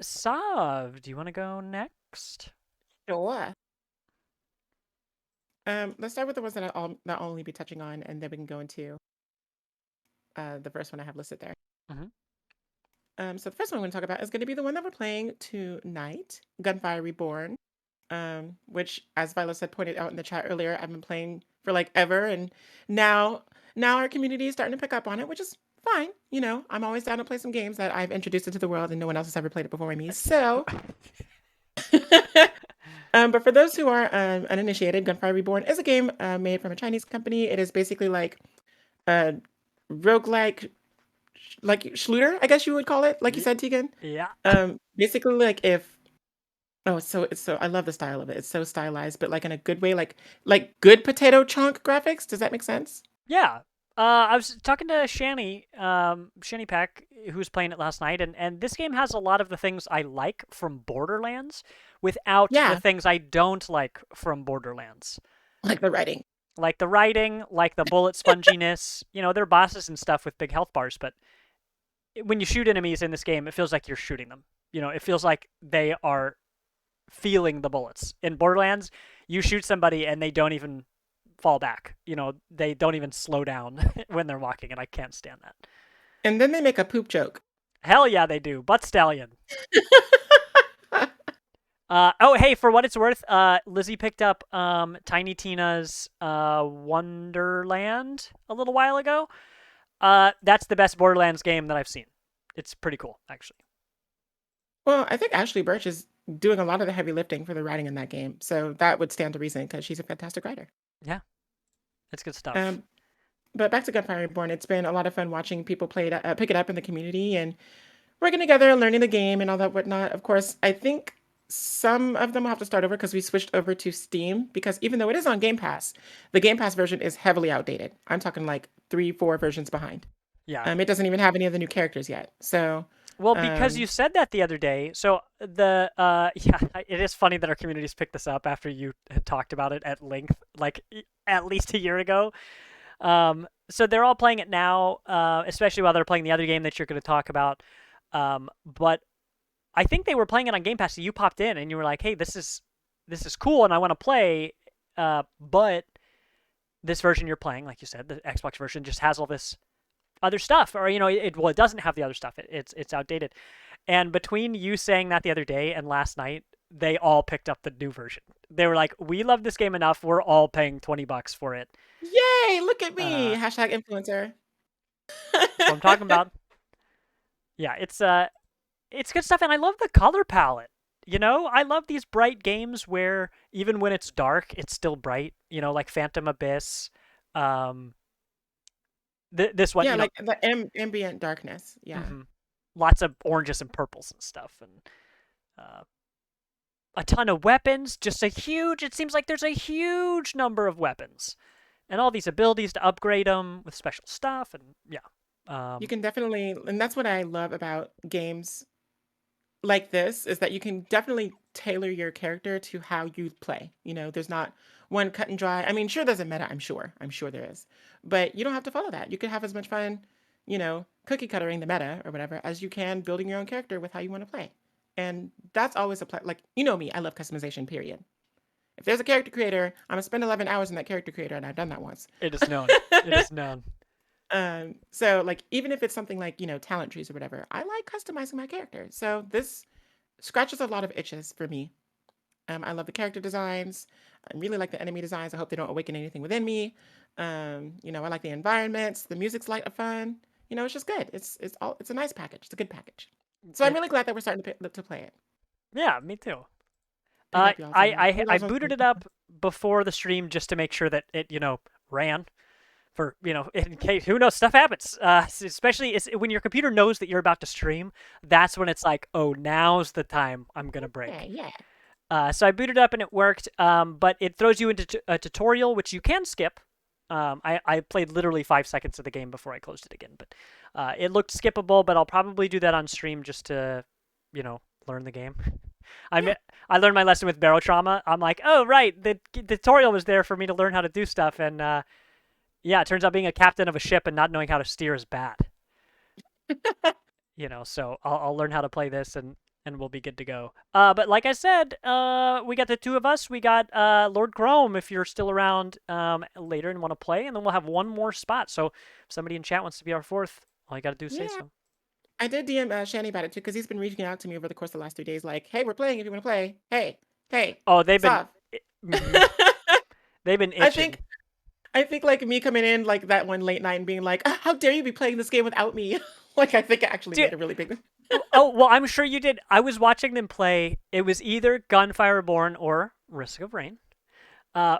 Speaker 1: Sav, do you want to go next?
Speaker 3: Sure. Let's start with the ones that I'll only be touching on, and then we can go into the first one I have listed there. So the first one I'm going to talk about is going to be the one that we're playing tonight, Gunfire Reborn, which, as Vilas had pointed out in the chat earlier, I've been playing for like ever, and now our community is starting to pick up on it, which is fine. I'm always down to play some games that I've introduced into the world and no one else has ever played it before me. So, but for those who are uninitiated, Gunfire Reborn is a game made from a Chinese company. It is basically like a roguelike, like Schluter, I guess you would call it, like you said, Tegan.
Speaker 1: Yeah.
Speaker 3: Basically, like if it's so I love the style of it. It's so stylized, but like in a good way, like good potato chunk graphics. Does that make sense?
Speaker 1: Yeah. I was talking to Shani Pack, who was playing it last night, and this game has a lot of the things I like from Borderlands without the
Speaker 3: Yeah,
Speaker 1: things I don't like from Borderlands.
Speaker 3: like the writing.
Speaker 1: Like the writing, like the bullet sponginess. There are bosses and stuff with big health bars, but when you shoot enemies in this game, it feels like you're shooting them. It feels like they are feeling the bullets. In Borderlands, you shoot somebody and they don't even fall back. They don't even slow down when they're walking, and I can't stand that.
Speaker 3: And then they make a poop joke.
Speaker 1: Hell yeah, they do. Butt Stallion. Oh, hey, for what it's worth, Lizzie picked up Tiny Tina's Wonderland a little while ago. That's the best Borderlands game that I've seen. It's pretty cool, actually.
Speaker 3: Well, I think Ashley Birch is doing a lot of the heavy lifting for the writing in that game, so that would stand to reason because she's a fantastic writer.
Speaker 1: Yeah, it's good stuff.
Speaker 3: But back to Gunfire Reborn, it's been a lot of fun watching people pick it up in the community and working together and learning the game and all that whatnot. Of course, I think some of them will have to start over because we switched over to Steam, because even though it is on Game Pass, the Game Pass version is heavily outdated. I'm talking like 3-4 versions behind.
Speaker 1: Yeah.
Speaker 3: It doesn't even have any of the new characters yet. So
Speaker 1: Well, because you said that the other day, so it is funny that our communities picked this up after you had talked about it at length, like at least a year ago. So they're all playing it now, especially while they're playing the other game that you're going to talk about. But I think they were playing it on Game Pass. So you popped in and you were like, "Hey, this is cool, and I want to play." But this version you're playing, like you said, the Xbox version just has all this other stuff, or it doesn't have the other stuff. It's outdated. And between you saying that the other day and last night, they all picked up the new version. They were like, "We love this game enough. We're all paying $20 for it."
Speaker 3: yay! Look at me, #influencer.
Speaker 1: That's what I'm talking about. Yeah, it's good stuff, and I love the color palette. I love these bright games where even when it's dark, it's still bright. Like Phantom Abyss. This one,
Speaker 3: Yeah, like the ambient darkness. Yeah.
Speaker 1: Lots of oranges and purples and stuff, and a ton of weapons. It seems like there's a huge number of weapons, and all these abilities to upgrade them with special stuff, and yeah.
Speaker 3: You can definitely, and that's what I love about games like this, is that you can definitely tailor your character to how you play. There's not one cut and dry. I mean, sure, there's a meta. I'm sure there is, but you don't have to follow that. You could have as much fun, cookie cuttering the meta or whatever as you can building your own character with how you want to play. And that's always a play. Like, me, I love customization. Period. If there's a character creator, I'm gonna spend 11 hours in that character creator, and I've done that once.
Speaker 1: It is known. It is known.
Speaker 3: So like even if it's something like talent trees or whatever, I like customizing my character. So this scratches a lot of itches for me. I love the character designs. I really like the enemy designs. I hope they don't awaken anything within me. I like the environments. The music's light of fun. It's just good. It's a nice package. It's a good package. So I'm really glad that we're starting to play it.
Speaker 1: Yeah, me too.
Speaker 3: I hope y'all feel that.
Speaker 1: I booted it up before the stream just to make sure that it ran. For in case, who knows, stuff happens. Especially when your computer knows that you're about to stream, that's when it's like, oh, now's the time I'm gonna break.
Speaker 3: Yeah.
Speaker 1: So I booted up and it worked, but it throws you into a tutorial which you can skip. I played literally 5 seconds of the game before I closed it again, but it looked skippable. But I'll probably do that on stream just to learn the game. I learned my lesson with Barrow Trauma. I'm like, oh right, the tutorial was there for me to learn how to do stuff, and yeah, it turns out being a captain of a ship and not knowing how to steer is bad. So I'll learn how to play this and we'll be good to go. But like I said, we got the two of us. We got Lord Chrome if you're still around later and want to play, and then we'll have one more spot. So if somebody in chat wants to be our fourth, all you got to do is say so.
Speaker 3: I did DM Shani about it too because he's been reaching out to me over the course of the last 3 days, like, "Hey, we're playing. If you want to play, hey."
Speaker 1: Oh, they've been itching.
Speaker 3: I think like me coming in like that one late night and being like, "How dare you be playing this game without me?" Like I think it actually made a really big.
Speaker 1: Oh well, I'm sure you did. I was watching them play. It was either Gunfire Reborn or Risk of Rain,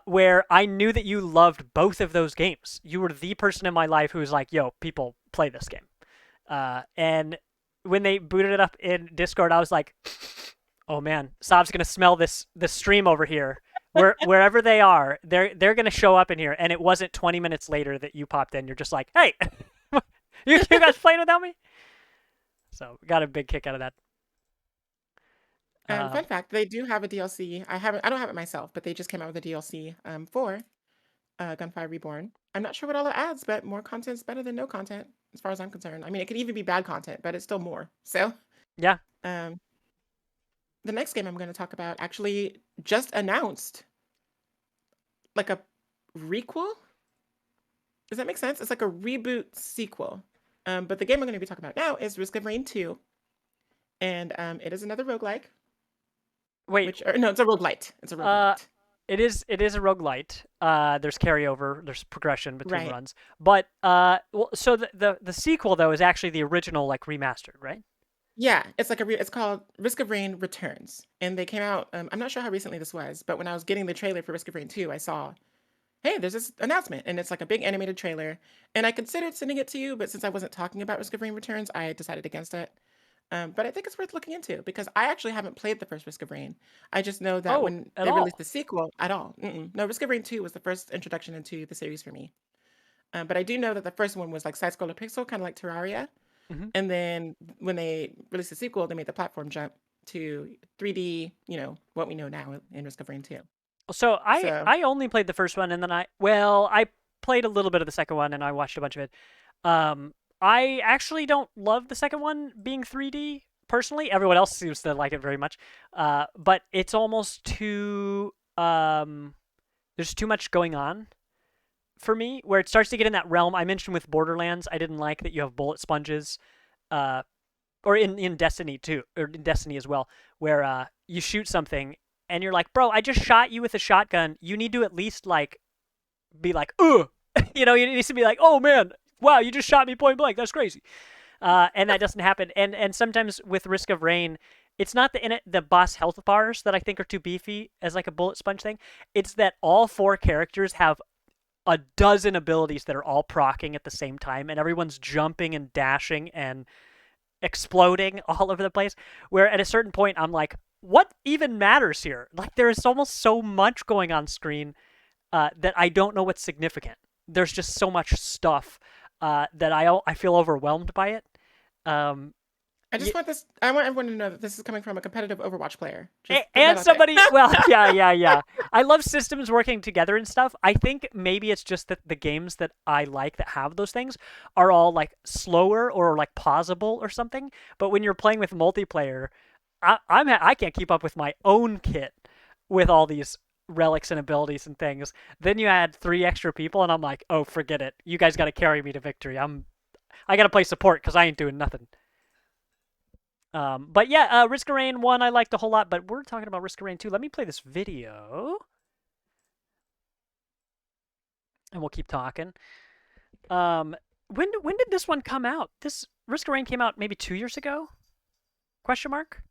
Speaker 1: where I knew that you loved both of those games. You were the person in my life who was like, "Yo, people play this game," and when they booted it up in Discord, I was like, "Oh man, Saab's gonna smell this stream over here." Wherever they are, they're gonna show up in here, and it wasn't 20 minutes later that you popped in. You're just like, "Hey, you guys playing without me?" So got a big kick out of that.
Speaker 3: Fun fact: they do have a DLC. I don't have it myself, but they just came out with a DLC for Gunfire Reborn. I'm not sure what all it adds, but more content is better than no content, as far as I'm concerned. I mean, it could even be bad content, but it's still more. So
Speaker 1: yeah.
Speaker 3: The next game I'm going to talk about actually just announced, like a requel. Does that make sense? It's like a reboot sequel. But the game I'm going to be talking about now is Risk of Rain 2. And it is another roguelike.
Speaker 1: Wait.
Speaker 3: No, it's a roguelite. It's a roguelite.
Speaker 1: It is a roguelite. There's carryover. There's progression between runs. But so the sequel though is actually the original like remastered, right?
Speaker 3: Yeah, it's like it's called Risk of Rain Returns, and they came out. I'm not sure how recently this was, but when I was getting the trailer for Risk of Rain 2, I saw, hey, there's this announcement, and it's like a big animated trailer. And I considered sending it to you, but since I wasn't talking about Risk of Rain Returns, I decided against it. But I think it's worth looking into because I actually haven't played the first Risk of Rain. I just know that when they released the sequel, at all. No, Risk of Rain 2 was the first introduction into the series for me. But I do know that the first one was like side-scroller pixel, kind of like Terraria.
Speaker 1: Mm-hmm.
Speaker 3: And then when they released the sequel, they made the platform jump to 3D, what we know now in Risk of Rain 2.
Speaker 1: So I only played the first one, and then I played a little bit of the second one, and I watched a bunch of it. I actually don't love the second one being 3D, personally. Everyone else seems to like it very much. But it's almost too... there's too much going on for me, where it starts to get in that realm I mentioned with Borderlands. I didn't like that you have bullet sponges, or in Destiny too, or in Destiny as well, where you shoot something and you're like, bro, I just shot you with a shotgun. You need to at least like be like, ugh, you need to be like, oh man, wow, you just shot me point blank. That's crazy, and that doesn't happen. And sometimes with Risk of Rain, it's not the boss health bars that I think are too beefy as like a bullet sponge thing. It's that all 4 characters have a dozen abilities that are all proccing at the same time, and everyone's jumping and dashing and exploding all over the place, where at a certain point I'm like, what even matters here? Like, there's almost so much going on screen that I don't know what's significant. There's just so much stuff that I feel overwhelmed by it.
Speaker 3: I just want this. I want everyone to know that this is coming from a competitive Overwatch player. Just put that
Speaker 1: And
Speaker 3: out there.
Speaker 1: somebody, well, yeah. I love systems working together and stuff. I think maybe it's just that the games that I like that have those things are all like slower or like pausable or something. But when you're playing with multiplayer, I can't keep up with my own kit with all these relics and abilities and things. Then you add 3 extra people, and I'm like, oh, forget it. You guys got to carry me to victory. I got to play support because I ain't doing nothing. But yeah, Risk of Rain 1 I liked a whole lot, but we're talking about Risk of Rain 2. Let me play this video, and we'll keep talking. When did this one come out? This Risk of Rain came out maybe 2 years ago? Question mark.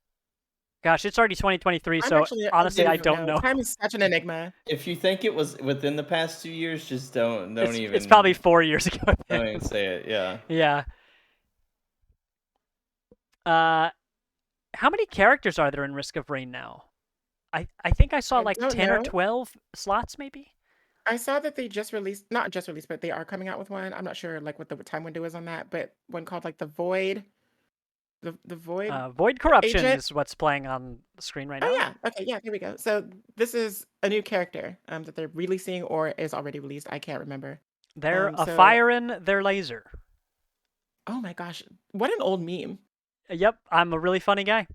Speaker 1: Gosh, it's already 2023, so honestly, I don't know.
Speaker 3: Time is such an enigma.
Speaker 2: If you think it was within the past 2 years, just don't even.
Speaker 1: It's probably 4 years ago.
Speaker 2: Don't even say it. Yeah.
Speaker 1: Yeah. How many characters are there in Risk of Rain now? I think I saw like 10 or 12 slots, maybe.
Speaker 3: I saw that they not just released, but they are coming out with one. I'm not sure like what the time window is on that, but one called like the Void. The Void.
Speaker 1: Void Corruption
Speaker 3: Agent?
Speaker 1: is what's playing on the screen right now.
Speaker 3: Oh yeah. Okay. Yeah. Here we go. So this is a new character that they're releasing or is already released. I can't remember.
Speaker 1: They're firing their laser.
Speaker 3: Oh my gosh! What an old meme.
Speaker 1: Yep, I'm a really funny guy.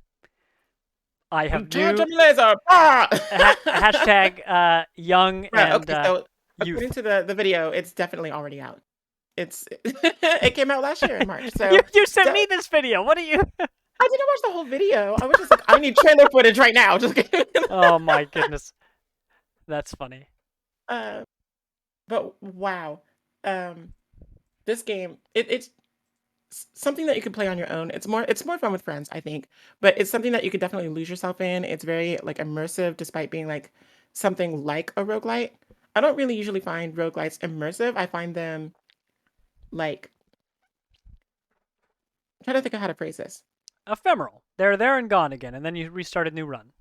Speaker 1: I have new
Speaker 3: laser.
Speaker 1: hashtag young
Speaker 3: Right,
Speaker 1: and
Speaker 3: okay, so
Speaker 1: youth.
Speaker 3: according to the video, it's definitely already out. It came out last year in March. So
Speaker 1: you sent me this video. What are you?
Speaker 3: I didn't watch the whole video. I was just like, I need trailer footage right now. Just
Speaker 1: oh my goodness, that's funny.
Speaker 3: But wow, this game it's something that you can play on your own. It's more fun with friends, I think. But it's something that you could definitely lose yourself in. It's very like immersive, despite being like something like a roguelite. I don't really usually find roguelites immersive. I find them like I'm trying to think of how to phrase this.
Speaker 1: Ephemeral. They're there and gone again, and then you restart a new run.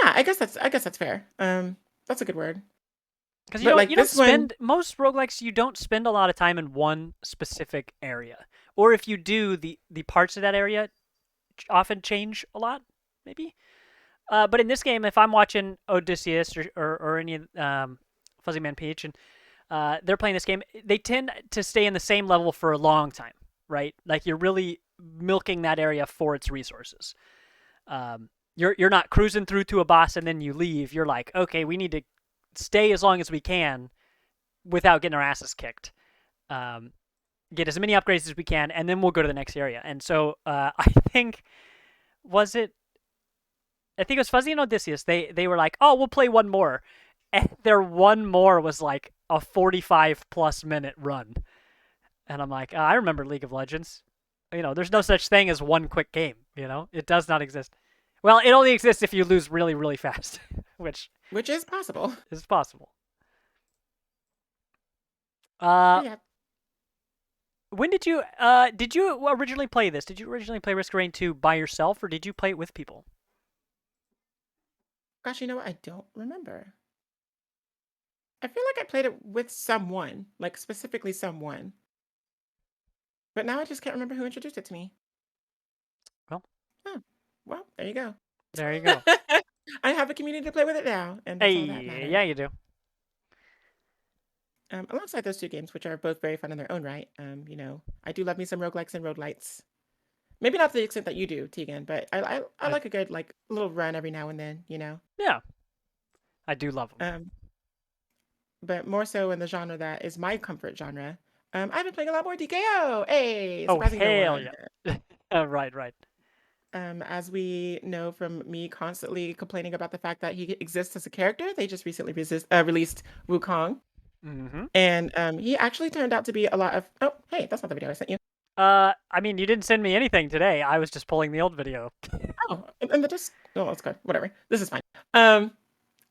Speaker 3: Yeah, I guess that's fair. That's a good word.
Speaker 1: Because you don't spend most roguelikes. You don't spend a lot of time in one specific area, or if you do, the parts of that area often change a lot, maybe. But in this game, if I'm watching Odysseus or any Fuzzy Man Peach, and they're playing this game, they tend to stay in the same level for a long time, right? Like you're really milking that area for its resources. You're not cruising through to a boss and then you leave. You're like, okay, we need to stay as long as we can without getting our asses kicked. Get as many upgrades as we can, and then we'll go to the next area. And so I think it was Fuzzy and Odysseus. They were like, oh, we'll play one more. And their one more was like a 45+ minute run. And I'm like, I remember League of Legends. There's no such thing as one quick game. It does not exist. Well, it only exists if you lose really, really fast, which
Speaker 3: is possible.
Speaker 1: Is possible.
Speaker 3: Yeah.
Speaker 1: When did you originally play this? Did you originally play Risk of Rain 2 by yourself, or did you play it with people?
Speaker 3: Gosh, you know what? I don't remember. I feel like I played it with someone, like specifically someone. But now I just can't remember who introduced it to me. Well, there you go.
Speaker 1: There you go.
Speaker 3: I have a community to play with it now, and that's all that matters.
Speaker 1: Yeah, you do.
Speaker 3: Alongside those two games, which are both very fun in their own right, I do love me some roguelikes and roguelites. Maybe not to the extent that you do, Tegan, but I like a good like little run every now and then,
Speaker 1: Yeah, I do love them.
Speaker 3: But more so in the genre that is my comfort genre. I've been playing a lot more DKO. Hey,
Speaker 1: oh hell yeah! Right.
Speaker 3: As we know from me constantly complaining about the fact that he exists as a character, they just recently released Wukong.
Speaker 1: Mm-hmm.
Speaker 3: And he actually turned out to be a lot of... Oh, hey, that's not the video I sent you.
Speaker 1: I mean, you didn't send me anything today. I was just pulling the old video.
Speaker 3: Oh, and that's good. Whatever. This is fine.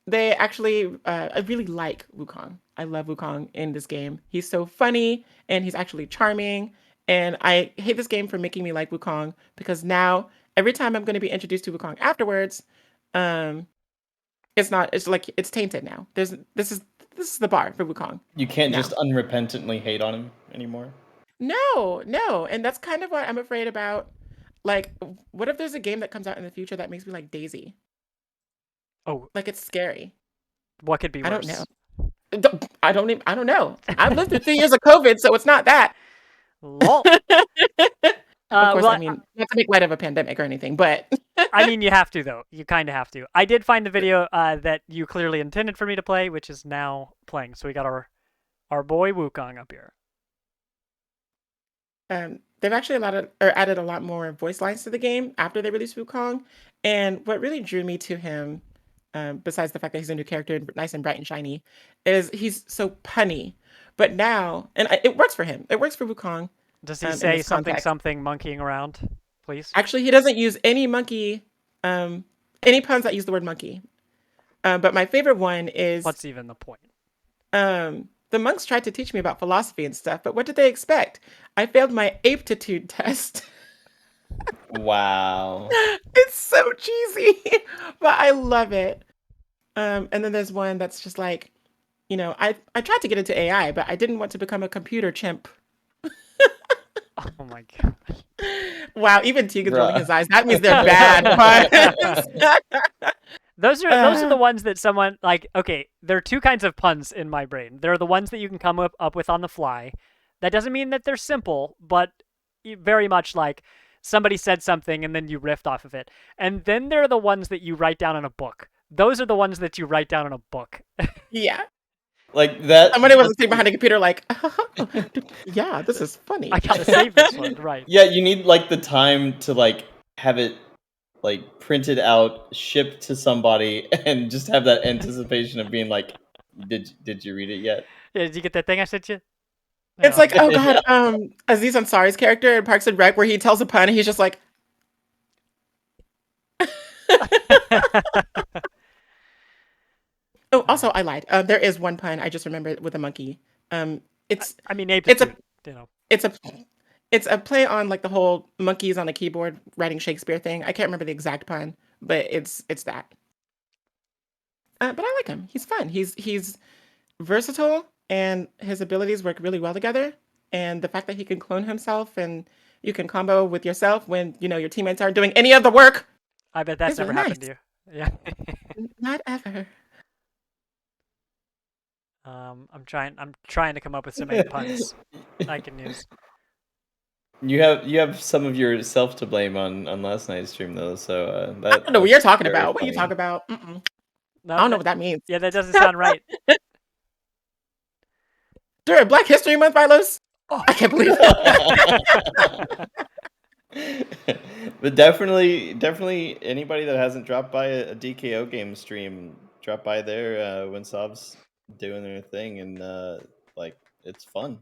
Speaker 3: They actually... I really like Wukong. I love Wukong in this game. He's so funny, and he's actually charming. And I hate this game for making me like Wukong, because now... Every time I'm going to be introduced to Wukong afterwards, it's tainted now. This is the bar for Wukong.
Speaker 2: You can't just unrepentantly hate on him anymore.
Speaker 3: No, and that's kind of what I'm afraid about Like, what if there's a game that comes out in the future that makes me like Daisy?
Speaker 1: Oh,
Speaker 3: Like, it's scary.
Speaker 1: what could be
Speaker 3: I don't know.
Speaker 1: worse?
Speaker 3: I don't know. I've lived through 3 years of COVID, so it's not that.
Speaker 1: Lol.
Speaker 3: Of course, I
Speaker 1: Well,
Speaker 3: mean, not to make light of a pandemic or anything, but
Speaker 1: I mean, you have to though. You kind of have to. I did find the video that you clearly intended for me to play, which is now playing. So we got our boy Wukong up here.
Speaker 3: they've actually added a lot more voice lines to the game after they released Wukong. And what really drew me to him, besides the fact that he's a new character, nice and bright and shiny, is he's so punny. But now, and it works for him. It works for Wukong.
Speaker 1: Does he
Speaker 3: In
Speaker 1: say
Speaker 3: this
Speaker 1: something
Speaker 3: context.
Speaker 1: something monkeying around, please?
Speaker 3: Actually, he doesn't use any monkey, any puns that use the word monkey. But my favorite one is,
Speaker 1: What's even the point?
Speaker 3: the monks tried to teach me about philosophy and stuff, but what did they expect? I failed my aptitude test.
Speaker 2: Wow.
Speaker 3: It's so cheesy, but I love it. And then there's one that's just like, I tried to get into AI, but I didn't want to become a computer chimp.
Speaker 1: Oh my god.
Speaker 3: Wow, even Tegan's rolling
Speaker 2: Bruh.
Speaker 3: his eyes. That means they're bad puns.
Speaker 1: Those are the ones that someone like. Okay, there are two kinds of puns in my brain. There are the ones that you can come up with on the fly. That doesn't mean that they're simple, but very much like somebody said something and then you riffed off of it. And then there are the ones that you write down in a book. Those are the ones that you write down in a book.
Speaker 3: Yeah.
Speaker 2: Like that.
Speaker 3: Somebody was sitting behind a computer like, yeah, this is funny.
Speaker 1: I gotta save this one, right?
Speaker 2: Yeah, you need like the time to like have it like printed out, shipped to somebody, and just have that anticipation of being like, did you read it yet?
Speaker 1: Yeah, did you get that thing I sent you?
Speaker 3: It's
Speaker 1: No.
Speaker 3: like, oh god, Aziz Ansari's character in Parks and Rec where he tells a pun and he's just like, oh, also I lied. There is one pun I just remembered with a monkey. It's
Speaker 1: I mean,
Speaker 3: it's a
Speaker 1: you know.
Speaker 3: it's a it's a play on like the whole monkeys on a keyboard writing Shakespeare thing. I can't remember the exact pun, but it's that. But I like him. He's fun. He's versatile, and his abilities work really well together. And the fact that he can clone himself and you can combo with yourself when your teammates aren't doing any of the work.
Speaker 1: I bet that's
Speaker 3: It's
Speaker 1: never
Speaker 3: really
Speaker 1: happened to you. Yeah.
Speaker 3: Not ever.
Speaker 1: I'm trying to come up with some eight puns I can use.
Speaker 2: You have some of yourself to blame on last night's stream though, so
Speaker 3: I don't know what you're talking
Speaker 2: very
Speaker 3: about. What are you
Speaker 2: funny.
Speaker 3: talking about?
Speaker 1: No,
Speaker 3: I don't know what that means.
Speaker 1: Yeah, that doesn't sound right.
Speaker 3: During Black History Month, Milos?
Speaker 1: Oh.
Speaker 3: I can't believe it.
Speaker 2: But definitely anybody that hasn't dropped by a DKO game stream, drop by there when Sob's doing their thing, and like it's fun.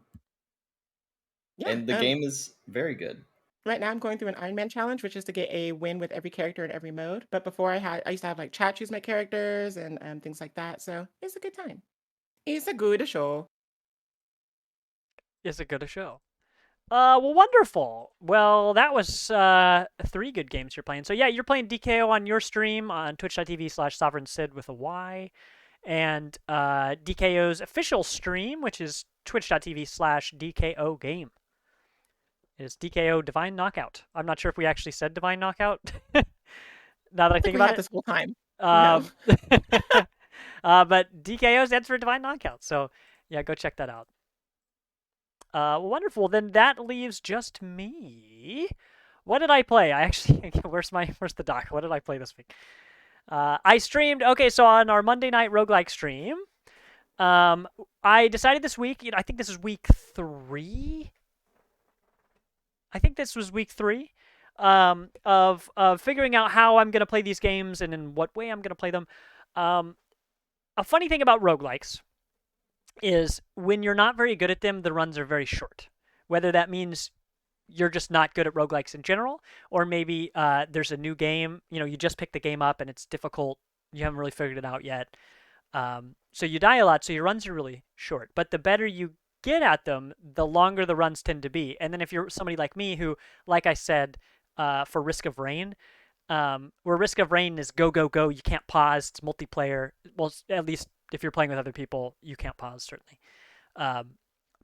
Speaker 3: Yeah,
Speaker 2: And the game is very good.
Speaker 3: right now I'm going through an Iron Man challenge, which is to get a win with every character in every mode. But before I used to have like chat choose my characters and things like that. So it's a good time. It's a good show.
Speaker 1: Is it good a show? Well, wonderful. Well, that was 3 good games you're playing. So yeah, you're playing DKO on your stream on twitch.tv/sovereignsid with a Y, and DKO's official stream, which is twitch.tv/DKO game. It is DKO Divine Knockout. I'm not sure if we actually said Divine Knockout. Now that I think
Speaker 3: we
Speaker 1: about
Speaker 3: have
Speaker 1: it,
Speaker 3: this whole time.
Speaker 1: but DKO stands for Divine Knockout. So yeah, go check that out. Well, wonderful. Then that leaves just me. What did I play? I actually where's the doc? What did I play this week? I streamed. Okay, so on our Monday night roguelike stream, I decided this week. I think this is week 3. I think this was week 3 of figuring out how I'm gonna play these games and in what way I'm gonna play them. A funny thing about roguelikes is when you're not very good at them, the runs are very short. Whether that means you're just not good at roguelikes in general, or maybe there's a new game, you just picked the game up and it's difficult, you haven't really figured it out yet. So you die a lot, so your runs are really short. But the better you get at them, the longer the runs tend to be. And then if you're somebody like me who, like I said, for Risk of Rain, where Risk of Rain is go, go, go, you can't pause, it's multiplayer. Well, at least if you're playing with other people, you can't pause, certainly.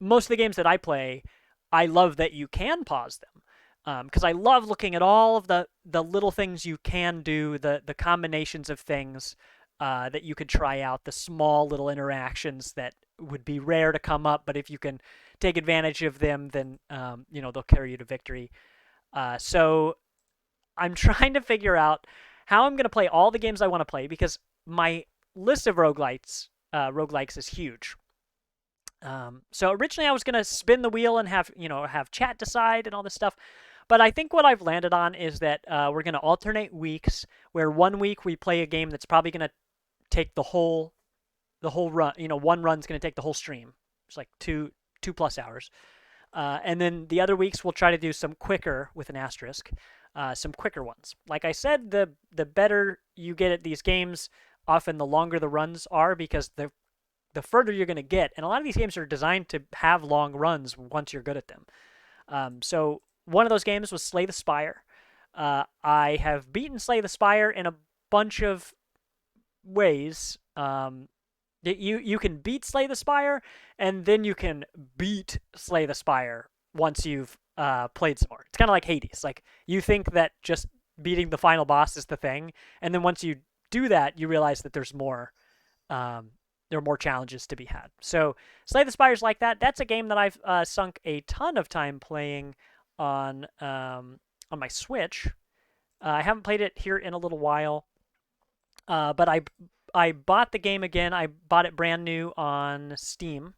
Speaker 1: Most of the games that I play, I love that you can pause them. because I love looking at all of the little things you can do, the combinations of things that you could try out, the small little interactions that would be rare to come up, but if you can take advantage of them, then they'll carry you to victory. So I'm trying to figure out how I'm going to play all the games I want to play because my list of roguelikes is huge. So originally I was going to spin the wheel and have chat decide and all this stuff. But I think what I've landed on is that we're going to alternate weeks where one week we play a game that's probably going to take the whole run. One run's going to take the whole stream. It's like 2+ hours. And then the other weeks we'll try to do some quicker with an asterisk, some quicker ones. Like I said, the better you get at these games, often the longer the runs are because the further you're going to get. And a lot of these games are designed to have long runs once you're good at them. So one of those games was Slay the Spire. I have beaten Slay the Spire in a bunch of ways. You can beat Slay the Spire, and then you can beat Slay the Spire once you've played some more. It's kind of like Hades. Like, you think that just beating the final boss is the thing, and then once you do that, you realize that there's more. There are more challenges to be had. So Slay the Spire's like that. That's a game that I've sunk a ton of time playing on my Switch. I haven't played it here in a little while, but I bought the game again. I bought it brand new on Steam.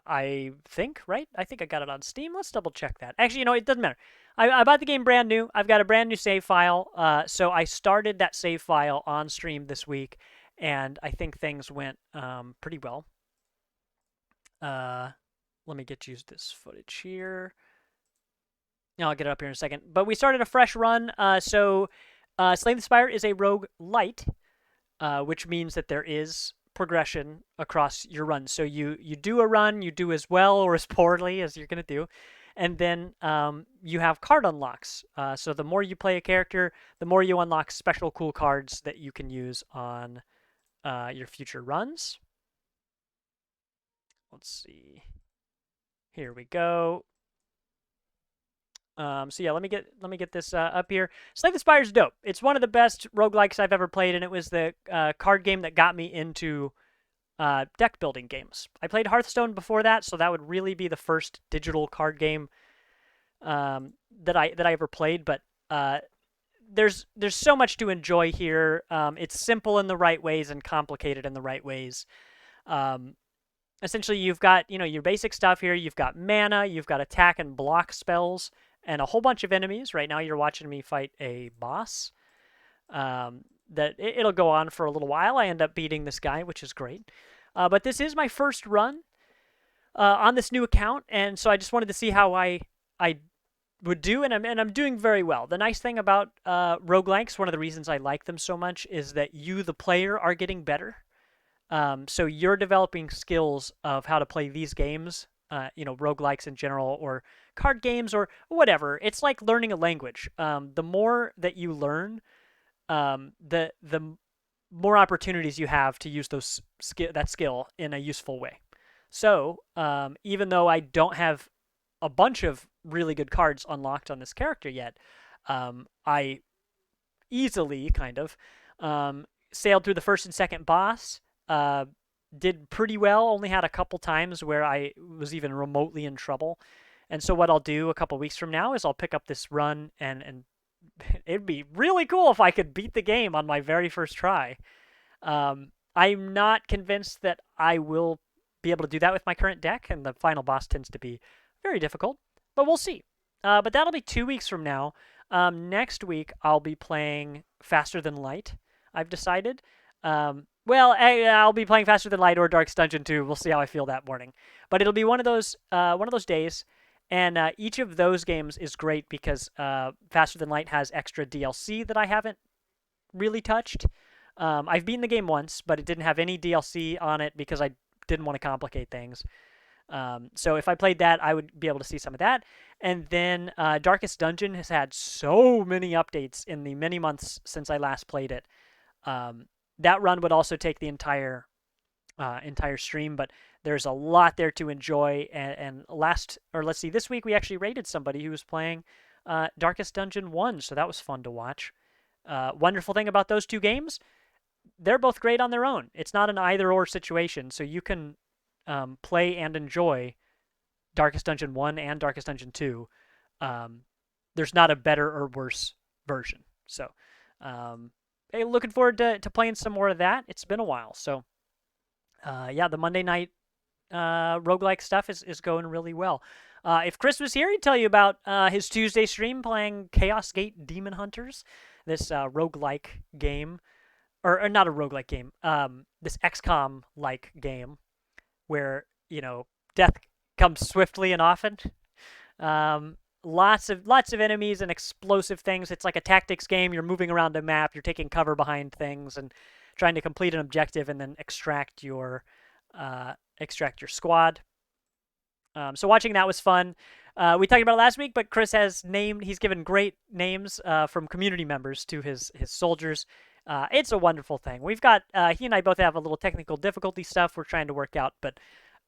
Speaker 1: I think, right? I think I got it on Steam. Let's double check that. Actually, it doesn't matter. I bought the game brand new. I've got a brand new save file. So I started that save file on stream this week, and I think things went pretty well. Let me get you this footage here. I'll get it up here in a second. But we started a fresh run. So Slay the Spire is a rogue light, which means that there is progression across your run. So you do a run, you do as well or as poorly as you're going to do. And then you have card unlocks. So the more you play a character, the more you unlock special cool cards that you can use on your future runs. Let's see. Here we go. So yeah, let me get this up here. Slay the Spire's dope. It's one of the best roguelikes I've ever played, and it was the card game that got me into deck building games. I played Hearthstone before that, so that would really be the first digital card game that I ever played. But there's so much to enjoy here. It's simple in the right ways and complicated in the right ways. Essentially, you've got your basic stuff here. You've got mana, you've got attack and block spells, and a whole bunch of enemies. Right now, you're watching me fight a boss. That it'll go on for a little while. I end up beating this guy, which is great. But this is my first run on this new account, and so I just wanted to see how I would do, and I'm doing very well. The nice thing about roguelikes, one of the reasons I like them so much, is that you, the player, are getting better. So you're developing skills of how to play these games, roguelikes in general, or card games, or whatever. It's like learning a language. The more that you learn, the more opportunities you have to use that skill in a useful way. So even though I don't have a bunch of really good cards unlocked on this character yet, I easily kind of sailed through the first and second boss. Did pretty well, only had a couple times where I was even remotely in trouble. And so what I'll do a couple weeks from now is I'll pick up this run, and it'd be really cool if I could beat the game on my very first try. I'm not convinced that I will be able to do that with my current deck, and the final boss tends to be very difficult, but we'll see. But that'll be 2 weeks from now. Next week, I'll be playing Faster Than Light, I've decided. Well, I'll be playing Faster Than Light or Darkest Dungeon 2. We'll see how I feel that morning. But it'll be one of those days, and each of those games is great because Faster Than Light has extra DLC that I haven't really touched. I've beaten the game once, but it didn't have any DLC on it because I didn't want to complicate things. So if I played that, I would be able to see some of that. And then Darkest Dungeon has had so many updates in the many months since I last played it. That run would also take the entire entire stream, but there's a lot there to enjoy. And let's see, this week we actually rated somebody who was playing Darkest Dungeon 1, so that was fun to watch. Wonderful thing about those two games, they're both great on their own. It's not an either-or situation, so you can play and enjoy Darkest Dungeon 1 and Darkest Dungeon 2. There's not a better or worse version. So, hey, looking forward to playing some more of that. It's been a while. So, yeah, the Monday night roguelike stuff is going really well. If Chris was here, he'd tell you about his Tuesday stream playing Chaos Gate Demon Hunters, this roguelike game. Or not a roguelike game, this XCOM-like game where, death comes swiftly and often. Lots of enemies and explosive things. It's like a tactics game. You're moving around a map. You're taking cover behind things and trying to complete an objective and then extract your squad. So watching that was fun. We talked about it last week, but Chris he's given great names from community members to his soldiers. It's a wonderful thing. We've got, he and I both have a little technical difficulty stuff we're trying to work out, but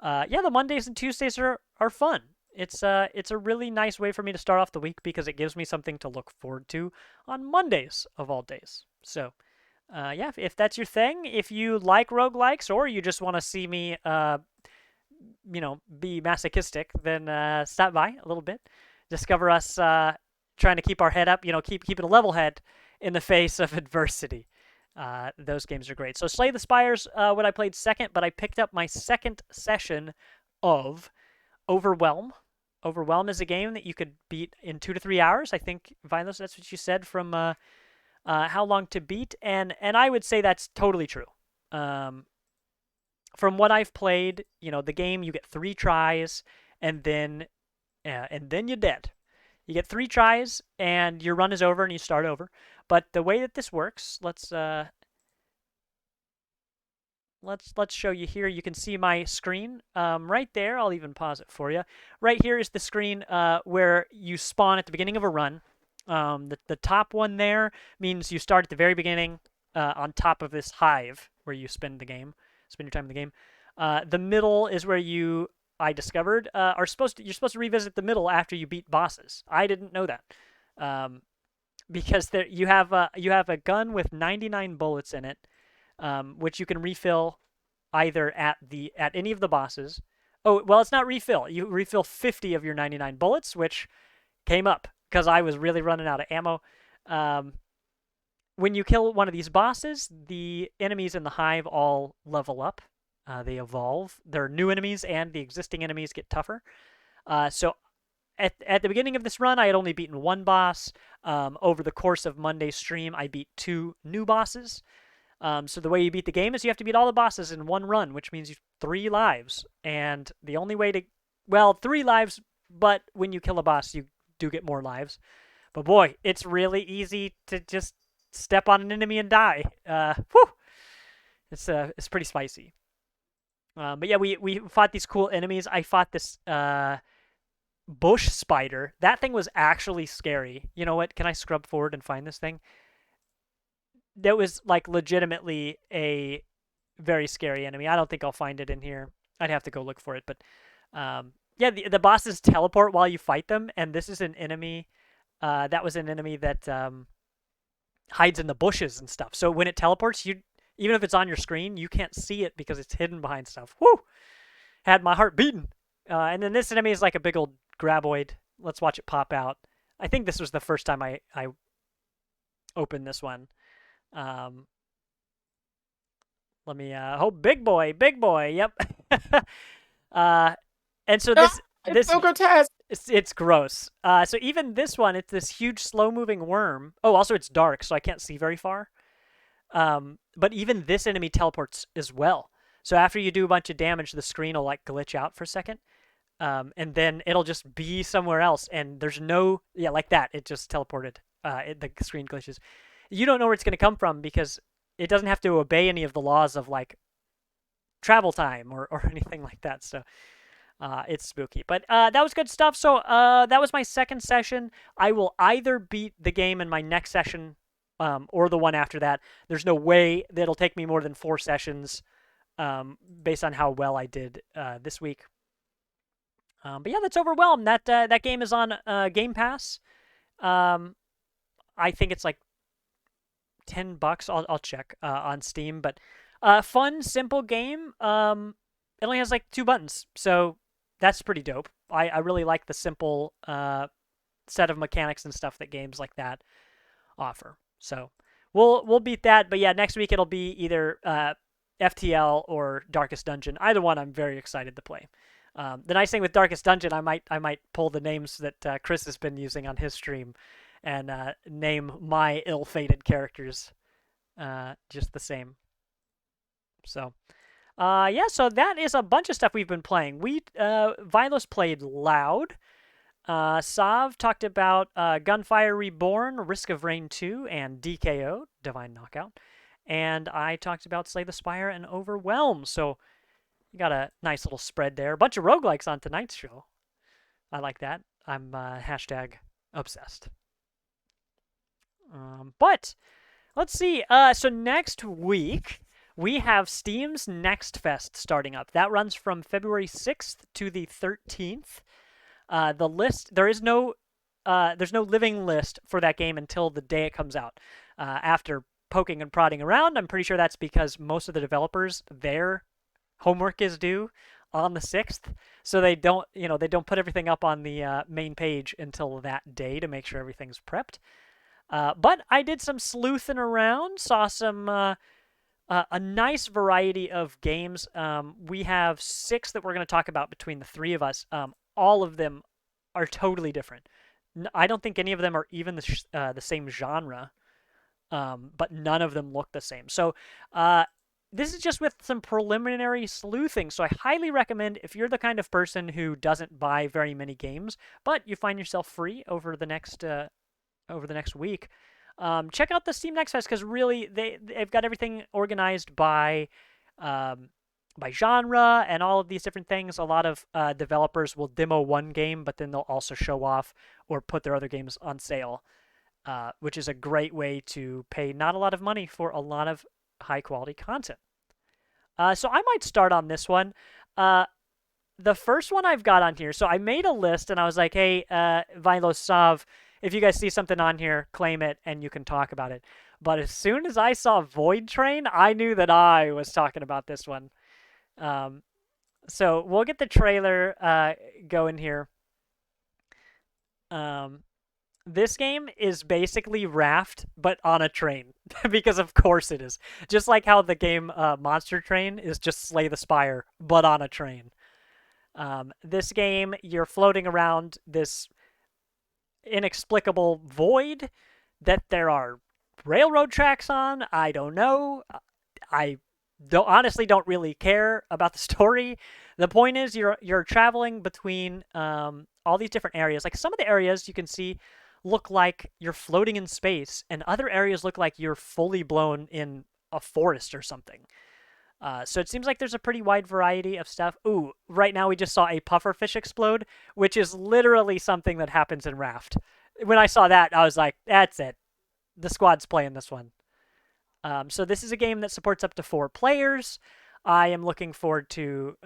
Speaker 1: yeah, the Mondays and Tuesdays are fun. It's a really nice way for me to start off the week because it gives me something to look forward to on Mondays of all days. So, yeah, if that's your thing, if you like roguelikes or you just want to see me, be masochistic, then stop by a little bit. Discover us trying to keep our head up, keeping a level head in the face of adversity. Those games are great. So Slay the Spire's what I played second, but I picked up my second session of Overwhelm. Overwhelm is a game that you could beat in 2 to 3 hours. I think, Vinos, that's what you said from How Long to Beat, and I would say that's totally true. From what I've played, the game, you get 3 tries, and then you're dead. You get 3 tries, and your run is over, and you start over. But the way that this works, let's show you here. You can see my screen right there. I'll even pause it for you. Right here is the screen where you spawn at the beginning of a run. The top one there means you start at the very beginning on top of this hive where you spend your time in the game. The middle is where I discovered you're supposed to revisit the middle after you beat bosses. I didn't know that. Because you have a gun with 99 bullets in it, which you can refill either at any of the bosses. Oh, well, it's not refill. You refill 50 of your 99 bullets, which came up because I was really running out of ammo. When you kill one of these bosses, the enemies in the hive all level up. They evolve. There are new enemies, and the existing enemies get tougher. So at the beginning of this run, I had only beaten 1 boss. Over the course of Monday's stream, I beat 2 new bosses. So the way you beat the game is you have to beat all the bosses in 1 run, which means you have 3 lives. And the only way to... Well, 3 lives, but when you kill a boss, you do get more lives. But boy, it's really easy to just step on an enemy and die. Whew! It's pretty spicy. But yeah, we fought these cool enemies. I fought this... bush spider. That thing was actually scary. You know what? Can I scrub forward and find this thing? That was like legitimately a very scary enemy. I don't think I'll find it in here. I'd have to go look for it. But yeah, the bosses teleport while you fight them, and this is an enemy. That was an enemy that hides in the bushes and stuff. So when it teleports, even if it's on your screen, you can't see it because it's hidden behind stuff. Woo! Had my heart beating. And then this enemy is like a big old graboid. Let's watch it pop out. I think this was the first time I opened this one. Let me, big boy. Yep. And so
Speaker 3: it's so grotesque.
Speaker 1: It's gross. So even this one, it's this huge slow-moving worm. Oh, also it's dark, so I can't see very far. But even this enemy teleports as well. So after you do a bunch of damage, the screen will like glitch out for a second. And then it'll just be somewhere else, and there's no... Yeah, like that. It just teleported. The screen glitches. You don't know where it's going to come from because it doesn't have to obey any of the laws of, like, travel time or anything like that. So it's spooky. But that was good stuff. So that was my second session. I will either beat the game in my next session or the one after that. There's no way that it'll take me more than 4 sessions based on how well I did this week. But yeah, that's Overwhelmed. That game is on Game Pass. I think it's like $10. I'll check on Steam, but fun, simple game. It only has like 2 buttons, so that's pretty dope. I really like the simple set of mechanics and stuff that games like that offer. So we'll beat that. But yeah, next week it'll be either FTL or Darkest Dungeon. Either one, I'm very excited to play. The nice thing with Darkest Dungeon, I might pull the names that Chris has been using on his stream, and name my ill-fated characters just the same. So, yeah, so that is a bunch of stuff we've been playing. Vilos played Loud. Sav talked about Gunfire Reborn, Risk of Rain 2, and DKO, Divine Knockout. And I talked about Slay the Spire and Overwhelm. So you got a nice little spread there. A bunch of roguelikes on tonight's show. I like that. I'm hashtag obsessed. But let's see. So next week we have Steam's Next Fest starting up. That runs from February 6th to the 13th. The list, there's no living list for that game until the day it comes out. After poking and prodding around, I'm pretty sure that's because most of the developers, their homework is due on the 6th, so they don't put everything up on the main page until that day to make sure everything's prepped. But I did some sleuthing around, saw some a nice variety of games. We have 6 that we're going to talk about between the 3 of us. All of them are totally different. I don't think any of them are even the same genre, but none of them look the same. So this is just with some preliminary sleuthing. So I highly recommend, if you're the kind of person who doesn't buy very many games, but you find yourself free over the next week, check out the Steam Next Fest, because really they've got everything organized by genre and all of these different things. A lot of developers will demo one game, but then they'll also show off or put their other games on sale, which is a great way to pay not a lot of money for a lot of high-quality content. So I might start on this one. The first one I've got on here, so I made a list, and I was like, hey, Vilos, Sav, if you guys see something on here, claim it, and you can talk about it. But as soon as I saw Void Train, I knew that I was talking about this one. So we'll get the trailer going here. This game is basically Raft, but on a train, because of course it is. Just like how the game Monster Train is just Slay the Spire, but on a train. This game, you're floating around this inexplicable void that there are railroad tracks on. I don't know. I honestly don't really care about the story. The point is you're traveling between all these different areas. Like, some of the areas you can see look like you're floating in space, and other areas look like you're fully blown in a forest or something. So it seems like there's a pretty wide variety of stuff. Ooh, right now we just saw a pufferfish explode, which is literally something that happens in Raft. When I saw that, I was like, that's it. The squad's playing this one. So this is a game that supports up to 4 players. I am looking forward to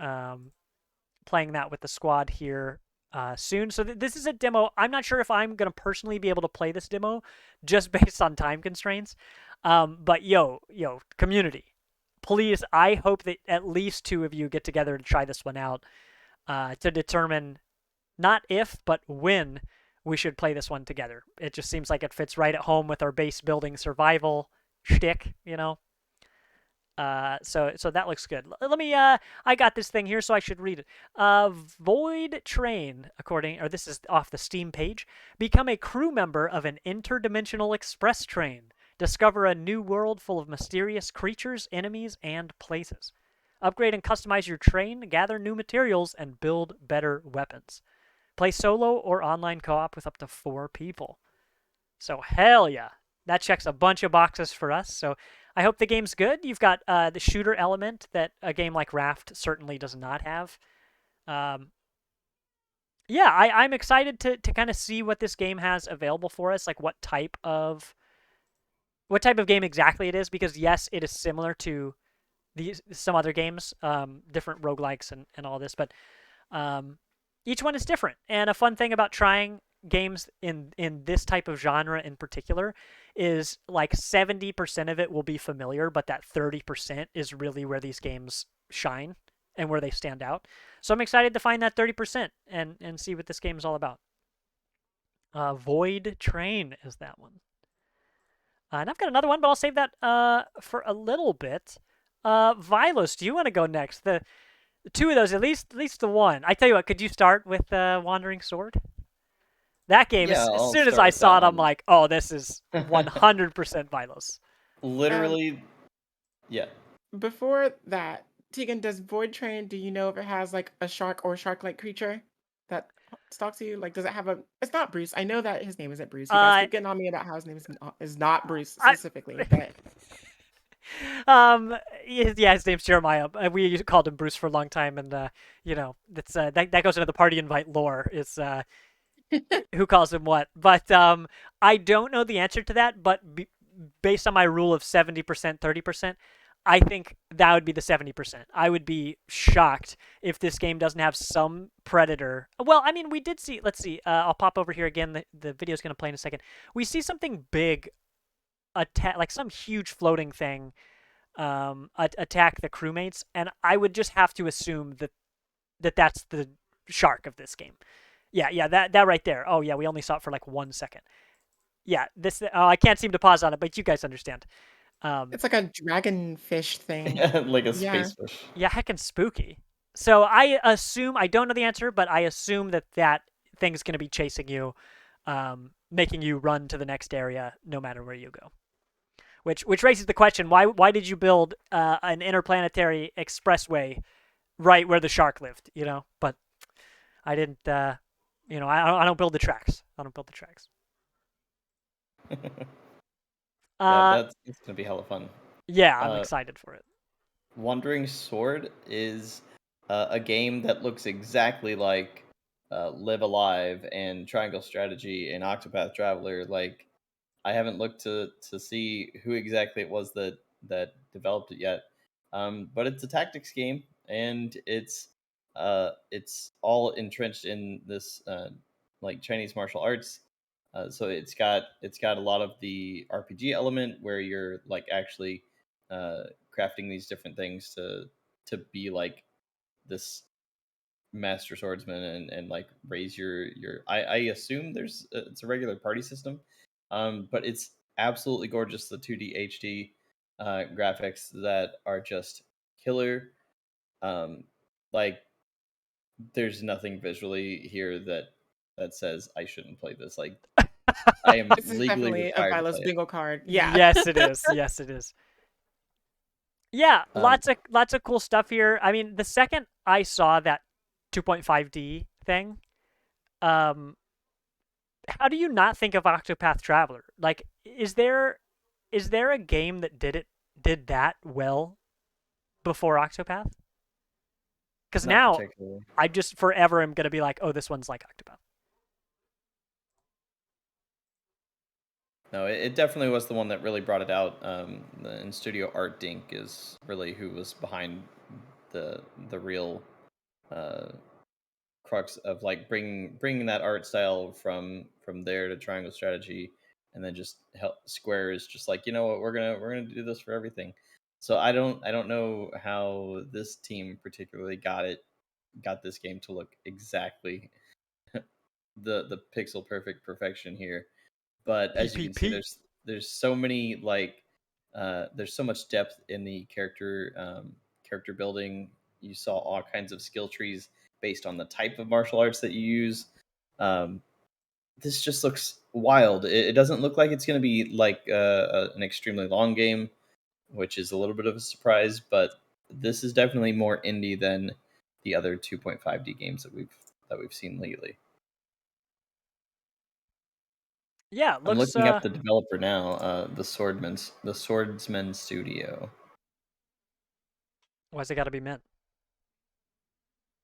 Speaker 1: playing that with the squad here soon. So this is a demo. I'm not sure if I'm going to personally be able to play this demo just based on time constraints. But yo, community, please, I hope that at least 2 of you get together to try this one out to determine not if, but when we should play this one together. It just seems like it fits right at home with our base building survival shtick, So that looks good. Let me, I got this thing here, so I should read it. Void Train, this is off the Steam page. Become a crew member of an interdimensional express train. Discover a new world full of mysterious creatures, enemies, and places. Upgrade and customize your train, gather new materials, and build better weapons. Play solo or online co-op with up to 4 people. So hell yeah. That checks a bunch of boxes for us, so I hope the game's good. You've got the shooter element that a game like Raft certainly does not have. I'm excited to kind of see what this game has available for us, like what type of game exactly it is, because yes, it is similar to these some other games, different roguelikes and all this, but um, each one is different. And a fun thing about trying games in this type of genre in particular is like 70% of it will be familiar, but that 30% is really where these games shine and where they stand out. So I'm excited to find that 30% and see what this game is all about. Void Train is that one. And I've got another one, but I'll save that for a little bit. Vilos, do you want to go next? The two of those, at least the one. I tell you what, could you start with Wandering Sword? That game,
Speaker 2: Yeah,
Speaker 1: as
Speaker 2: I'll
Speaker 1: soon as
Speaker 2: start
Speaker 1: I
Speaker 2: with
Speaker 1: saw
Speaker 2: that
Speaker 1: it, I'm
Speaker 2: one.
Speaker 1: like, oh, this is 100% Vilos.
Speaker 3: Um,
Speaker 2: Literally, yeah.
Speaker 3: Before that, Tegan, does Void Train, do you know if it has like a shark or shark-like creature that stalks you? Like, does it have a? It's not Bruce. I know that his name isn't Bruce. You guys
Speaker 1: Uh,
Speaker 3: keep getting on me about how his name is not Bruce
Speaker 1: I,
Speaker 3: specifically, but
Speaker 1: yeah, his name's Jeremiah. We called him Bruce for a long time, and that's that goes into the party invite lore. It's who calls him what. But I don't know the answer to that. But based on my rule of 70%, 30%, I think that would be the 70%. I would be shocked if this game doesn't have some predator. Well, I mean, we did see. Let's see. I'll pop over here again. The video's going to play in a second. We see something big attack, like some huge floating thing, attack the crewmates, and I would just have to assume that's the shark of this game. Yeah, yeah, that right there. Oh yeah, we only saw it for like 1 second. Yeah, this. Oh, I can't seem to pause on it, but you guys understand. Um,
Speaker 3: it's like a dragonfish thing.
Speaker 2: Like a
Speaker 3: Yeah.
Speaker 2: space fish.
Speaker 1: yeah, heckin' spooky. So I assume I don't know the answer, but I assume that thing's gonna be chasing you, making you run to the next area no matter where you go. Which raises the question: why did you build an interplanetary expressway right where the shark lived? But I didn't. I don't build the tracks. I don't build the tracks.
Speaker 2: Yeah,
Speaker 1: Uh,
Speaker 2: that's gonna be hella fun.
Speaker 1: yeah, I'm
Speaker 2: Uh,
Speaker 1: excited for it.
Speaker 2: Wandering Sword is a game that looks exactly like Live Alive and Triangle Strategy and Octopath Traveler. Like, I haven't looked to see who exactly it was that developed it yet, but it's a tactics game, and it's all entrenched in this like Chinese martial arts. So it's got a lot of the RPG element where you're like actually uh, crafting these different things to be like this master swordsman and like raise your I assume it's a regular party system, but it's absolutely gorgeous. The 2D HD graphics that are just killer. um like there's nothing visually here that says I shouldn't play this. Like, I am
Speaker 3: This is
Speaker 2: legally
Speaker 3: definitely a
Speaker 2: required to
Speaker 3: Vilos
Speaker 2: play it.
Speaker 3: bingo card. Yeah.
Speaker 1: Yes, it is. Yes, it is. Yeah,
Speaker 2: um
Speaker 1: lots of cool stuff here. I mean, the second I saw that 2.5D thing, um, how do you not think of Octopath Traveler? Like, is there a game that did that well before Octopath? Because
Speaker 2: Not
Speaker 1: now
Speaker 2: particularly.
Speaker 1: I just forever am gonna be like, oh, this one's like Octopath.
Speaker 2: No, it definitely was the one that really brought it out. And Studio Art Dink is really who was behind the real uh, crux of like bringing that art style from there to Triangle Strategy, and then just Square is just like, you know what, we're gonna do this for everything. So I don't know how this team particularly got this game to look exactly the pixel perfect perfection here. But as you can see,
Speaker 1: PPP.
Speaker 2: there's so many like there's so much depth in the character building. You saw all kinds of skill trees based on the type of martial arts that you use. um, this just looks wild. It doesn't look like it's going to be like an extremely long game, which is a little bit of a surprise, but this is definitely more indie than the other 2.5D games that we've seen lately.
Speaker 1: Yeah, it
Speaker 2: I'm
Speaker 1: looks.
Speaker 2: looking up the developer now, the Swordsman Studio.
Speaker 1: Why's it got to be meant?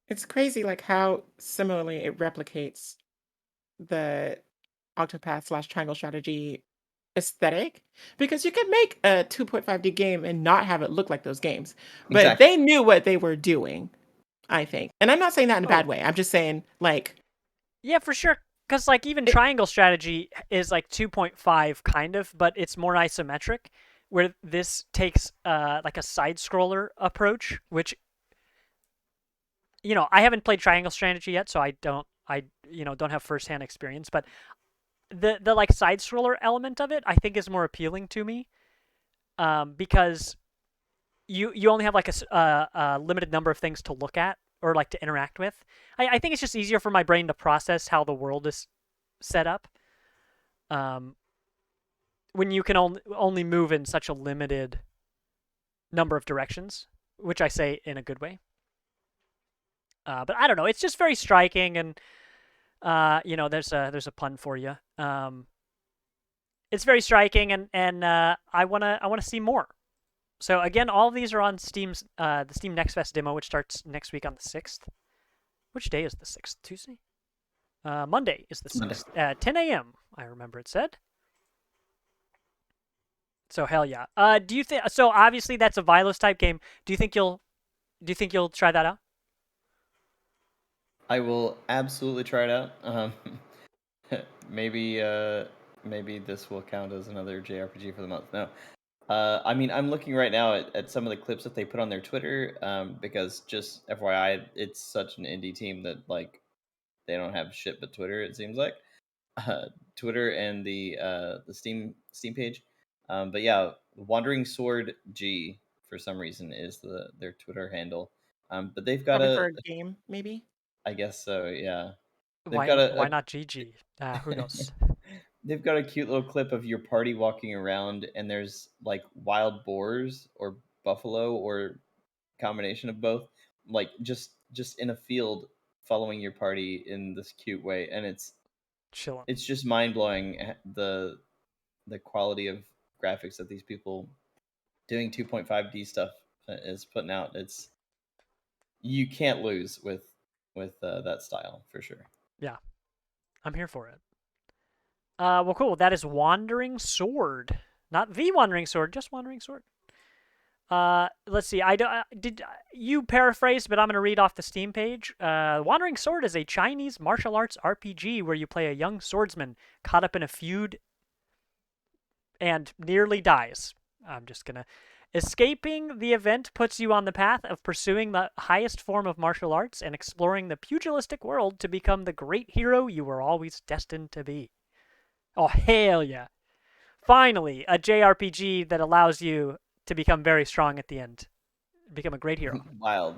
Speaker 3: It's crazy like how similarly it replicates the Octopath slash Triangle Strategy aesthetic, because you could make a 2.5D game and not have it look like those games. But
Speaker 2: Exactly.
Speaker 3: they knew what they were doing, I think. And I'm not saying that in a
Speaker 1: Oh,
Speaker 3: bad way. I'm just saying, like,
Speaker 1: yeah, for sure. Because like even triangle strategy is like 2.5 kind of, but it's more isometric. Where this takes like a side scroller approach, which I haven't played triangle strategy yet, so I don't have firsthand experience. But the like side scroller element of it, I think, is more appealing to me, because you only have like a limited number of things to look at or like to interact with. I think it's just easier for my brain to process how the world is set up, um, when you can only move in such a limited number of directions, which I say in a good way. But I don't know. It's just very striking, and there's a pun for you. It's very striking, and I wanna see more. So again, all of these are on Steam's the Steam Next Fest demo, which starts next week on the 6th. Which day is the 6th? Tuesday? Monday is the
Speaker 2: It's Monday.
Speaker 1: 6th at 10 a.m. I remember it said. So hell yeah. Do you think so? Obviously, that's a Vilos type game. Do you think you'll try that out?
Speaker 2: I will absolutely try it out. Maybe maybe this will count as another JRPG for the month. No. I mean, I'm looking right now at some of the clips that they put on their Twitter, because just FYI, it's such an indie team that like they don't have shit but Twitter. It seems like uh, Twitter and the Steam page. But yeah, Wandering Sword G for some reason is their Twitter handle. But they've got
Speaker 3: probably for a game, maybe.
Speaker 2: I guess so, yeah. They've
Speaker 1: Why
Speaker 2: got
Speaker 1: why
Speaker 2: a
Speaker 1: not GG? Who knows?
Speaker 2: they've got a cute little clip of your party walking around, and there's like wild boars or buffalo or combination of both, like just in a field following your party in this cute way, and
Speaker 1: Chilling.
Speaker 2: it's just mind blowing the quality of graphics that these people doing 2.5D stuff is putting out. It's you can't lose with that style for sure.
Speaker 1: Yeah, I'm here for it. Well, cool. That is Wandering Sword, not the Wandering Sword, just Wandering Sword. Let's see. I did you paraphrase, but I'm gonna read off the Steam page. Wandering Sword is a Chinese martial arts RPG where you play a young swordsman caught up in a feud and nearly dies. I'm just gonna. Escaping the event puts you on the path of pursuing the highest form of martial arts and exploring the pugilistic world to become the great hero you were always destined to be. Oh, hell yeah. Finally, a JRPG that allows you to become very strong at the end, become a great hero.
Speaker 2: Wild.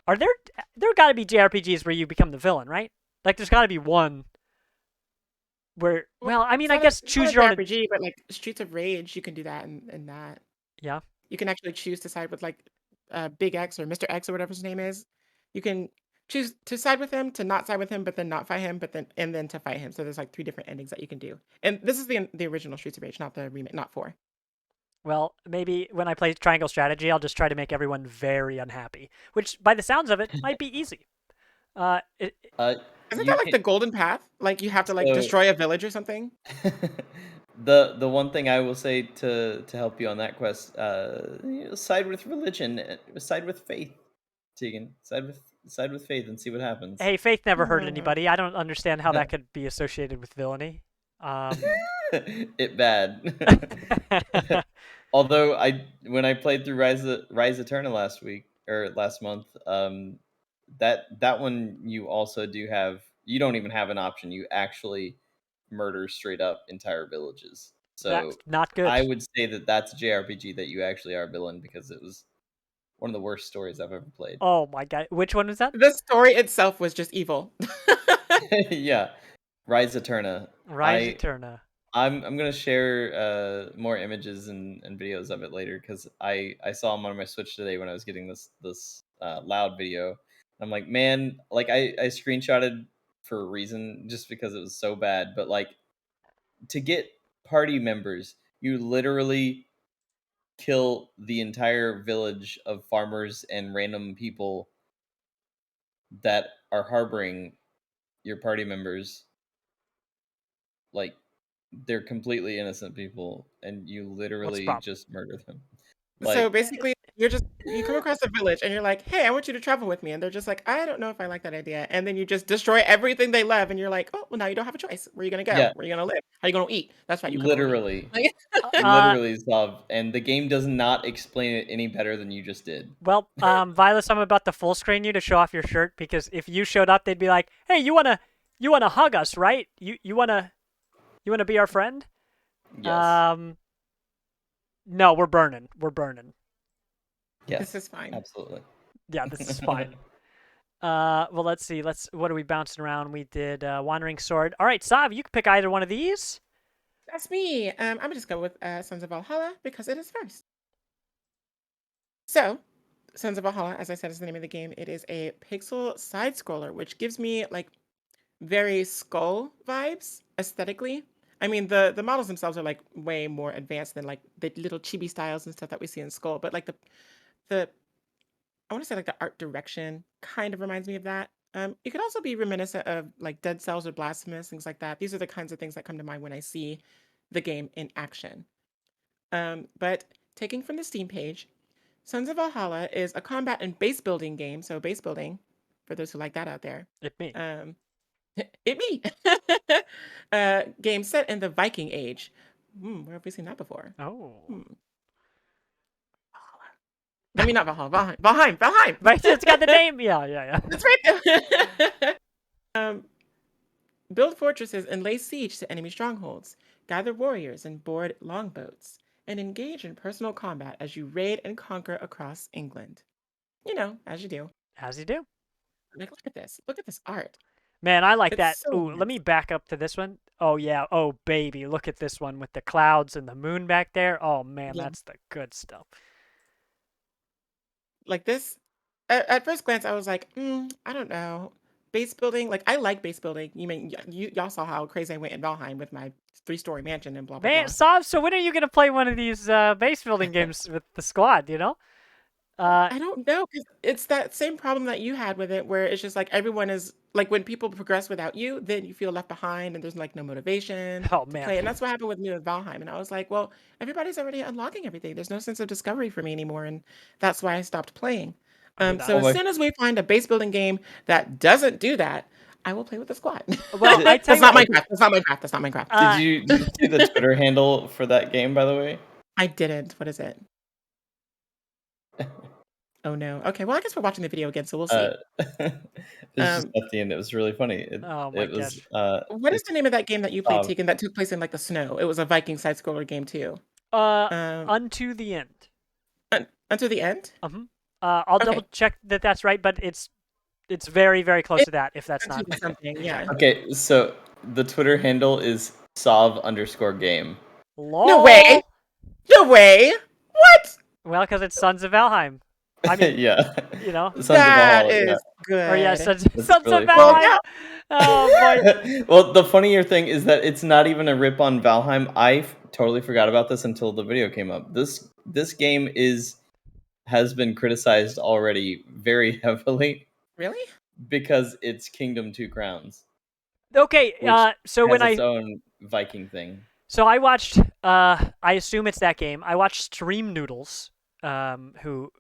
Speaker 1: Are there got to be JRPGs where you become the villain, right? Like there's got to be one where,
Speaker 3: Well,
Speaker 1: well, I mean, I guess
Speaker 3: it's not
Speaker 1: choose
Speaker 3: a
Speaker 1: your own.
Speaker 3: JRPG, but like Streets of Rage, you can do that and that.
Speaker 1: Yeah.
Speaker 3: You can actually choose to side with like Big X or Mr. X or whatever his name is. You can choose to side with him, to not side with him, but then not fight him, but then and then to fight him. So there's like three different endings that you can do. And this is the original Streets of Rage, not the remake, not four.
Speaker 1: Well, maybe when I play Triangle Strategy, I'll just try to make everyone very unhappy, which, by the sounds of it, might be easy. Uh, it,
Speaker 2: uh,
Speaker 3: Isn't
Speaker 2: you
Speaker 3: that like
Speaker 2: can
Speaker 3: the golden path? Like you have to like
Speaker 2: so
Speaker 3: destroy a village or something?
Speaker 2: the one thing I will say to help you on that quest, side with religion, side with faith, Tegan, side with faith and see what happens.
Speaker 1: hey, Faith never hurt
Speaker 3: Uh,
Speaker 1: anybody. I don't understand how that could be associated with villainy.
Speaker 2: It bad. Although when I played through Rise Eterna last week or last month, that one you also do have. You don't even have an option. You actually murder straight up entire villages.
Speaker 1: That's
Speaker 2: So
Speaker 1: not
Speaker 2: I
Speaker 1: good.
Speaker 2: would say that that's a JRPG that you actually are a villain because it was one of the worst stories I've ever played.
Speaker 1: Oh my god. Which one was that?
Speaker 3: the story itself was just evil.
Speaker 2: Yeah, Rise Eterna.
Speaker 1: Rise
Speaker 2: I
Speaker 1: Eterna.
Speaker 2: I'm gonna share more images and videos of it later because I saw them on my Switch today when I was getting this loud video. I'm like, man, like I screenshotted for a reason just because it was so bad, but like to get party members, you literally kill the entire village of farmers and random people that are harboring your party members, like they're completely innocent people, and you
Speaker 1: What's the
Speaker 2: literally
Speaker 1: problem?
Speaker 2: just murder them.
Speaker 3: So
Speaker 2: Like,
Speaker 3: basically, you come across a village and you're like, "Hey, I want you to travel with me," and they're just like, "I don't know if I like that idea," and then you just destroy everything they love, and you're like, "Oh, well, now you don't have a choice. Where are you gonna go?
Speaker 2: yeah,
Speaker 3: Where are you gonna live? How are you gonna eat?" That's right, you come over here.
Speaker 2: literally,
Speaker 3: Like,
Speaker 1: Uh,
Speaker 2: literally solved, and the game does not explain it any better than you just did.
Speaker 1: well, Violet, I'm about to full screen you to show off your shirt because if you showed up, they'd be like, "Hey, you wanna hug us, right? You wanna be our friend?"
Speaker 2: Yes,
Speaker 1: No, we're burning. We're burning.
Speaker 3: this
Speaker 2: yes,
Speaker 3: is fine.
Speaker 2: absolutely.
Speaker 1: Yeah, this is fine. Well, let's see. What are we bouncing around? We did Wandering Sword. All right, Sav, you can pick either one of these.
Speaker 3: That's me. I'm gonna just go with Sons of Valhalla because it is first. So, Sons of Valhalla, as I said, is the name of the game. It is a pixel side scroller, which gives me like very Skull vibes aesthetically. I mean, the models themselves are like way more advanced than like the little chibi styles and stuff that we see in Skull, but like the I want to say like the art direction kind of reminds me of that. It could also be reminiscent of like Dead Cells or Blasphemous, things like that. These are the kinds of things that come to mind when I see the game in action. But taking from the Steam page, Sons of Valhalla is a combat and base building game. So base building, for those who like that out there.
Speaker 1: It me.
Speaker 3: Um, it me. Game set in the Viking Age. Where have we seen that before?
Speaker 1: Oh,
Speaker 3: Hmm. I mean, not Valhalla. Valheim.
Speaker 1: right. It's got the name. Yeah, yeah, yeah.
Speaker 3: That's right. Build fortresses and lay siege to enemy strongholds. Gather warriors and board longboats. And engage in personal combat as you raid and conquer across England. You know, as you do.
Speaker 1: As you do.
Speaker 3: Like, look at this. Look at this art.
Speaker 1: Man, I like
Speaker 3: It's
Speaker 1: that.
Speaker 3: so
Speaker 1: Ooh, let me
Speaker 3: nice.
Speaker 1: back up to this one. Oh yeah. Oh baby, look at this one with the clouds and the moon back there. Oh man,
Speaker 3: Yeah.
Speaker 1: that's the good stuff.
Speaker 3: Like this, at first glance, I was like, I don't know. Base building, like I like base building. Y'all saw how crazy I went in Valheim with my 3-story mansion and blah blah
Speaker 1: Man,
Speaker 3: blah.
Speaker 1: Sav, so when are you gonna play one of these base building games with the squad? You know? Uh,
Speaker 3: I don't know, 'cause it's that same problem that you had with it, where it's just like everyone is like when people progress without you, then you feel left behind and there's like no motivation
Speaker 1: oh
Speaker 3: to
Speaker 1: man.
Speaker 3: play. And that's what happened with me with Valheim. And I was like, well, everybody's already unlocking everything. There's no sense of discovery for me anymore. And that's why I stopped playing.
Speaker 1: I hear
Speaker 3: So
Speaker 1: that.
Speaker 2: Oh
Speaker 3: as
Speaker 2: my!
Speaker 3: soon as we find a base building game that doesn't do that, I will play with the squad.
Speaker 1: Well, I
Speaker 2: Did,
Speaker 1: tell
Speaker 3: That's
Speaker 1: you
Speaker 3: not
Speaker 1: what.
Speaker 3: Minecraft. That's not Minecraft. That's not Minecraft.
Speaker 1: Uh,
Speaker 2: did you see the Twitter handle for that game, by the way?
Speaker 3: I didn't. What is it? Oh no. Okay. Well, I guess we're watching the video again, so we'll see.
Speaker 2: It's just
Speaker 3: Um,
Speaker 2: at the end. It was really funny.
Speaker 1: oh my
Speaker 2: It was
Speaker 1: gosh.
Speaker 3: what is
Speaker 2: it's
Speaker 3: the name of that game that you played,
Speaker 2: uh,
Speaker 3: Tegan, that took place in like the snow? It was a Viking side scroller game too.
Speaker 1: Uh,
Speaker 3: Um,
Speaker 1: Unto the end.
Speaker 3: Until the end.
Speaker 1: I'll double
Speaker 3: Okay.
Speaker 1: check that that's right, but it's very very close
Speaker 3: It's
Speaker 1: to that. If that's
Speaker 3: until
Speaker 1: not
Speaker 3: the something. Yeah.
Speaker 1: exactly.
Speaker 2: okay. So the Twitter handle is sov_game.
Speaker 3: No way.
Speaker 1: Lol.
Speaker 3: No way. What?
Speaker 1: Well, because it's Sons of Valheim. I mean,
Speaker 2: Yeah,
Speaker 1: you know,
Speaker 2: Sons of
Speaker 3: That
Speaker 2: Valhalla. Yeah,
Speaker 3: is
Speaker 1: or yeah,
Speaker 3: good.
Speaker 2: that's
Speaker 1: Sons of
Speaker 2: really
Speaker 3: Well,
Speaker 2: funny.
Speaker 1: Valheim.
Speaker 3: now
Speaker 1: Oh boy.
Speaker 2: Well, the funnier thing is that it's not even a rip on Valheim. Totally forgot about this until the video came up. This game has been criticized already very heavily
Speaker 3: really?
Speaker 2: because it's Kingdom Two Crowns,
Speaker 1: Okay.
Speaker 2: which
Speaker 1: So when
Speaker 2: has its
Speaker 1: I
Speaker 2: own Viking thing.
Speaker 1: so I watched. I assume it's that game. I watched Stream Noodles. Who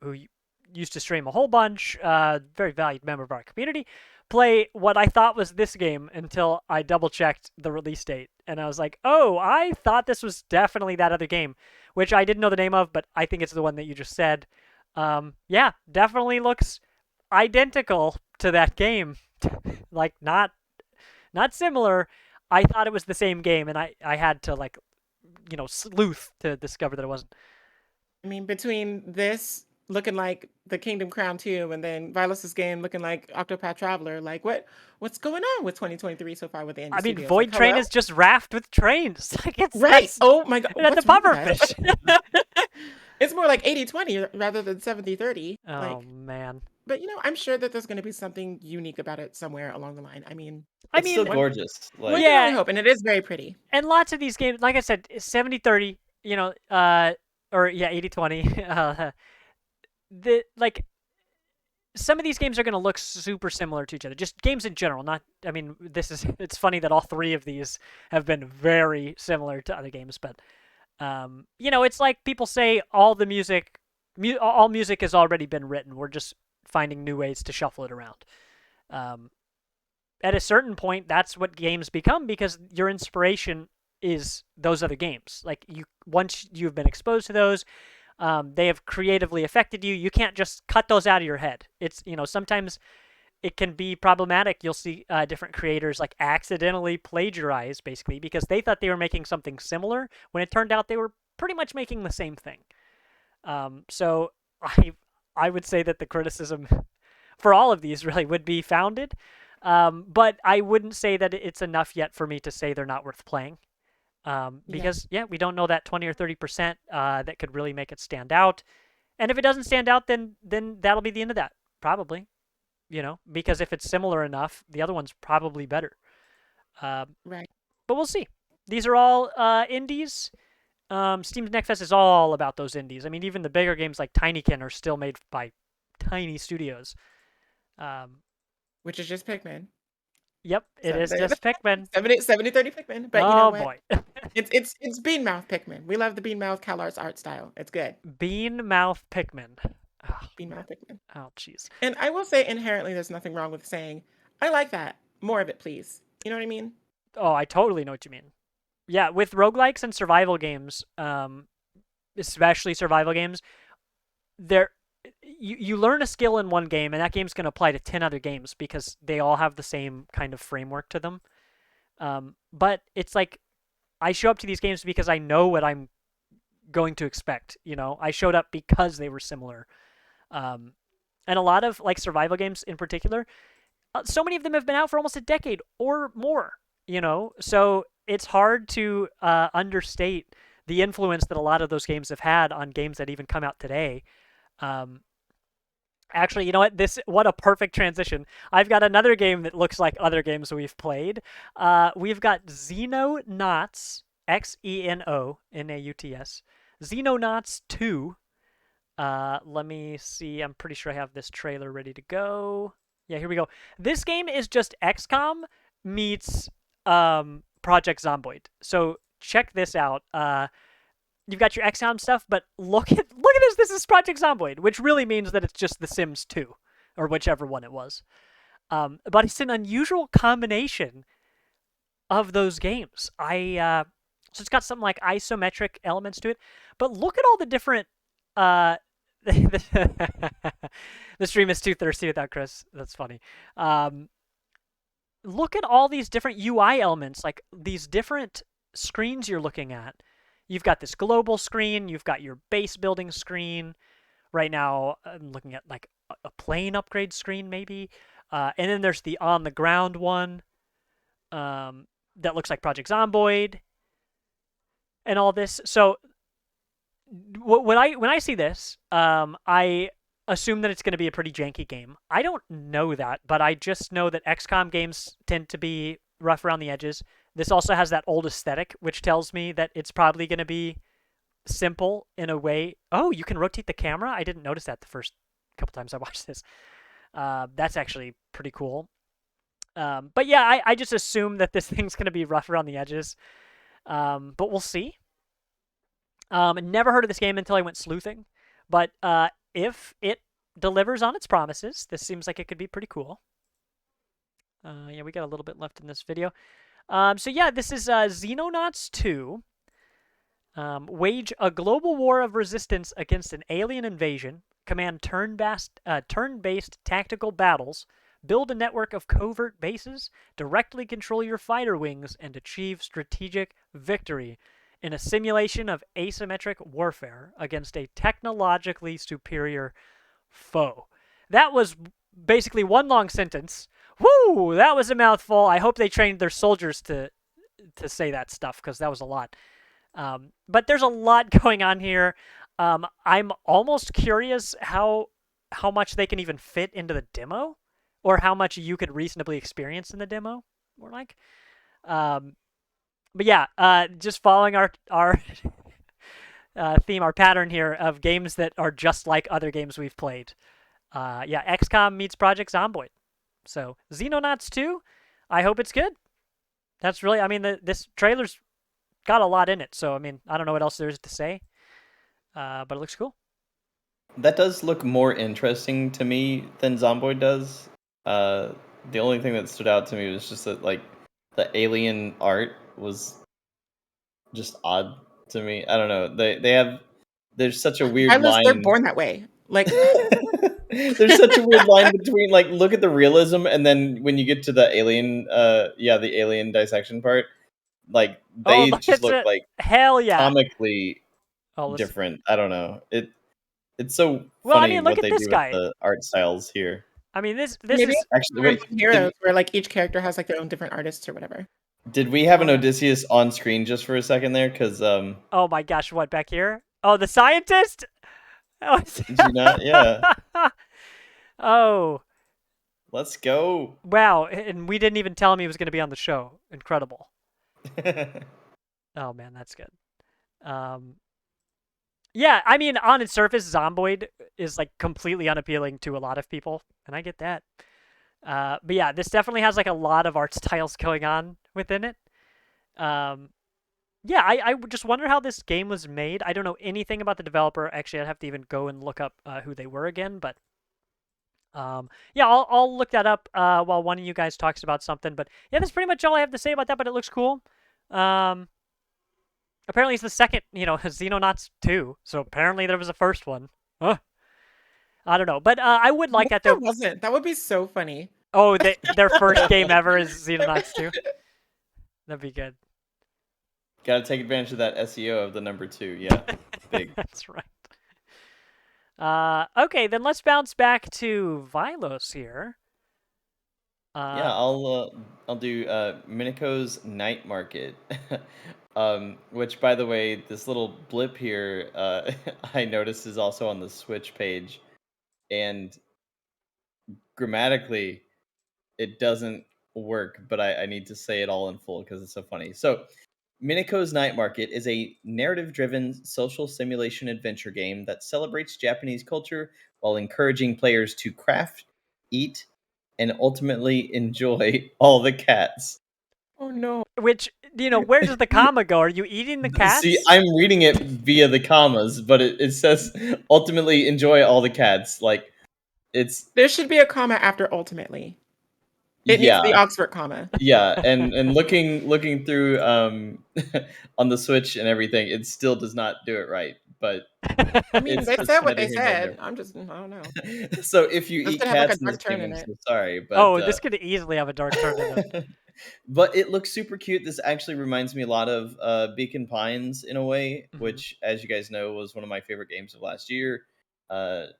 Speaker 1: used to stream a whole bunch. Very valued member of our community. Play what I thought was this game until I double checked the release date, and I was like, "Oh, I thought this was definitely that other game," which I didn't know the name of, but I think it's the one that you just said. Yeah, definitely looks identical to that game. Like not similar. I thought it was the same game, and I had to like sleuth to discover that it wasn't.
Speaker 3: I mean, between this looking like the Kingdom Crown 2 and then Vilus's game looking like Octopath Traveler, like what's going on with 2023 so far with the indie
Speaker 1: I mean,
Speaker 3: studios? Like,
Speaker 1: Void Train
Speaker 3: hello?
Speaker 1: is just raft with trains. Like
Speaker 3: Right. Oh my God.
Speaker 1: that's a
Speaker 3: What's wrong with
Speaker 1: pufferfish.
Speaker 3: that? It's more like 80-20 rather than 70-30.
Speaker 1: Oh
Speaker 3: Like,
Speaker 1: man.
Speaker 3: but I'm sure that there's going to be something unique about it somewhere along the line. I mean,
Speaker 1: I
Speaker 2: It's still
Speaker 1: mean,
Speaker 3: one
Speaker 2: gorgeous.
Speaker 3: one
Speaker 2: Like,
Speaker 3: can only
Speaker 1: yeah,
Speaker 3: hope, and it is very pretty.
Speaker 1: and lots of these games, like I said, 70-30. Or yeah, 80-20. The like some of these games are going to look super similar to each other. Just games in general, not. I mean, it's funny that all three of these have been very similar to other games, but it's like people say all the music, all music has already been written. We're just finding new ways to shuffle it around. Um, at a certain point, that's what games become because your inspiration is those other games. Like once you've been exposed to those, they have creatively affected you. You can't just cut those out of your head. It's sometimes it can be problematic. You'll see different creators like accidentally plagiarize basically because they thought they were making something similar when it turned out they were pretty much making the same thing. So I would say that the criticism for all of these really would be founded, but I wouldn't say that it's enough yet for me to say they're not worth playing. Because we don't know that 20 or 30% that could really make it stand out. And if it doesn't stand out, then that'll be the end of that, probably. Because if it's similar enough, the other one's probably better.
Speaker 3: Right.
Speaker 1: But we'll see. These are all indies. Steam's Neckfest is all about those indies. I mean, even the bigger games like Tinykin are still made by tiny studios.
Speaker 3: Which is just Pikmin.
Speaker 1: Yep, it is just Pikmin.
Speaker 3: 70-30 Pikmin. But
Speaker 1: oh,
Speaker 3: you know what?
Speaker 1: Boy.
Speaker 3: It's Beanmouth Pikmin. We love the Beanmouth CalArts art style. It's good.
Speaker 1: Beanmouth Pikmin. Oh,
Speaker 3: Beanmouth Pikmin.
Speaker 1: Oh, jeez.
Speaker 3: And I will say inherently there's nothing wrong with saying, I like that. More of it, please. You know what I mean?
Speaker 1: Oh, I totally know what you mean. Yeah, with roguelikes and survival games, especially survival games, you learn a skill in one game, and that game's going to apply to 10 other games because they all have the same kind of framework to them. But it's like I show up to these games because I know what I'm going to expect. I showed up because they were similar. And a lot of like survival games in particular, so many of them have been out for almost a decade or more. So it's hard to understate the influence that a lot of those games have had on games that even come out today. Actually, you know what a perfect transition. I've got another game that looks like other games we've played. We've got Xenonauts, Xenonauts, Xenonauts 2. Let me see. I'm pretty sure I have this trailer ready to go. Yeah, here we go. This game is just XCOM meets Project Zomboid. So check this out. You've got your XCOM stuff, but look at this. This is Project Zomboid, which really means that it's just The Sims 2, or whichever one it was. But it's an unusual combination of those games. So it's got some like isometric elements to it, but look at all the different. The stream is too thirsty without Chris. That's funny. Look at all these different UI elements, like these different screens you're looking at. You've got this global screen. You've got your base building screen. Right now, I'm looking at like a plane upgrade screen, maybe. And then there's the on the ground one that looks like Project Zomboid and all this. So when I see this, I assume that it's going to be a pretty janky game. I don't know that, but I just know that XCOM games tend to be rough around the edges. This also has that old aesthetic, which tells me that it's probably going to be simple in a way. Oh, you can rotate the camera? I didn't notice that the first couple times I watched this. That's actually pretty cool. But yeah, I just assume that this thing's going to be rough around the edges. But we'll see. Never heard of this game until I went sleuthing. But if it delivers on its promises, this seems like it could be pretty cool. Yeah, we got a little bit left in this video. So yeah, this is Xenonauts 2. Wage a global war of resistance against an alien invasion. Command turn-based tactical battles. Build a network of covert bases. Directly control your fighter wings and achieve strategic victory in a simulation of asymmetric warfare against a technologically superior foe. That was basically one long sentence. Woo! That was a mouthful. I hope they trained their soldiers to say that stuff because that was a lot. But there's a lot going on here. I'm almost curious how much they can even fit into the demo, or how much you could reasonably experience in the demo. More like, but yeah, just following our theme, our pattern here of games that are just like other games we've played. Yeah, XCOM meets Project Zomboid. So Xenonauts 2, I hope it's good. That's really, I mean, this trailer's got a lot in it. So I mean, I don't know what else there is to say, but it looks cool.
Speaker 2: That does look more interesting to me than Zomboid does. Uh, the only thing that stood out to me was just that like the alien art was just odd to me. I don't know. They have there's such a weird
Speaker 3: Violets, they're
Speaker 2: line.
Speaker 3: born that way. Like,
Speaker 2: There's such a weird line between like look at the realism and then when you get to the alien the alien dissection part, like
Speaker 1: Oh,
Speaker 2: they just
Speaker 1: it's
Speaker 2: look
Speaker 1: a
Speaker 2: like
Speaker 1: hell yeah.
Speaker 2: comically
Speaker 1: Oh, let's.
Speaker 2: different. I don't know. It's so
Speaker 1: Well, I
Speaker 2: funny
Speaker 1: mean, look
Speaker 2: what
Speaker 1: at
Speaker 2: they
Speaker 1: this
Speaker 2: do with
Speaker 1: guy.
Speaker 2: the art styles here.
Speaker 1: I mean, this
Speaker 3: maybe
Speaker 1: is.
Speaker 2: Actually,
Speaker 3: Fire
Speaker 2: wait,
Speaker 3: Emblem Heroes, where like each character has like their own different artists or whatever.
Speaker 2: did we have
Speaker 1: Oh
Speaker 2: an
Speaker 1: yeah.
Speaker 2: Odysseus on screen just for a second there? Because
Speaker 1: Oh my gosh, what back here? Oh, the scientist. Oh,
Speaker 2: did you not? Yeah,
Speaker 1: oh
Speaker 2: let's go.
Speaker 1: wow, and we didn't even tell him he was going to be on the show. Incredible. Oh man, that's good. Um, yeah, I mean, on its surface, Zomboid is like completely unappealing to a lot of people, and I get that. But yeah, this definitely has like a lot of art styles going on within it. Um, yeah, I would just wonder how this game was made. I don't know anything about the developer. Actually, I'd have to even go and look up who they were again. But yeah, I'll look that up while one of you guys talks about something. But yeah, that's pretty much all I have to say about that. But it looks cool. Um, apparently, it's the second, Xenonauts 2. So apparently there was a first one. Huh. I don't know, but I would like
Speaker 3: What
Speaker 1: that
Speaker 3: if there
Speaker 1: though.
Speaker 3: wasn't? That would be so funny.
Speaker 1: Oh, their first game ever is Xenonauts 2. That'd be good.
Speaker 2: Got to take advantage of that SEO of the number 2. Yeah, big.
Speaker 1: That's right. Okay, then let's bounce back to Vilos here.
Speaker 2: Yeah, I'll do Minico's Night Market. Which by the way, this little blip here I noticed is also on the Switch page and grammatically it doesn't work, but I need to say it all in full because it's so funny. So Minico's Night Market is a narrative driven social simulation adventure game that celebrates Japanese culture while encouraging players to craft, eat, and ultimately enjoy all the cats.
Speaker 3: Oh no.
Speaker 1: Which, where does the comma go? Are you eating the
Speaker 2: See,
Speaker 1: cats?
Speaker 2: I'm reading it via the commas, but it says ultimately enjoy all the cats. Like it's
Speaker 3: There should be a comma after ultimately. It needs the
Speaker 2: yeah,
Speaker 3: Oxford comma.
Speaker 2: yeah, and looking through on the Switch and everything, it still does not do it right. But
Speaker 3: I mean,
Speaker 2: it's
Speaker 3: they
Speaker 2: just
Speaker 3: said what
Speaker 2: neither
Speaker 3: they
Speaker 2: here nor
Speaker 3: said. I don't know.
Speaker 2: there. So if you
Speaker 3: This
Speaker 2: eat
Speaker 3: could have like a
Speaker 2: cats in this
Speaker 3: dark turn
Speaker 2: game,
Speaker 3: in
Speaker 2: I'm
Speaker 3: it.
Speaker 2: so sorry, but
Speaker 1: Oh, this could easily have a dark turn in it.
Speaker 2: but it looks super cute. This actually reminds me a lot of Beacon Pines in a way,
Speaker 1: Hmm.
Speaker 2: which, as you guys know, was one of my favorite games of last year.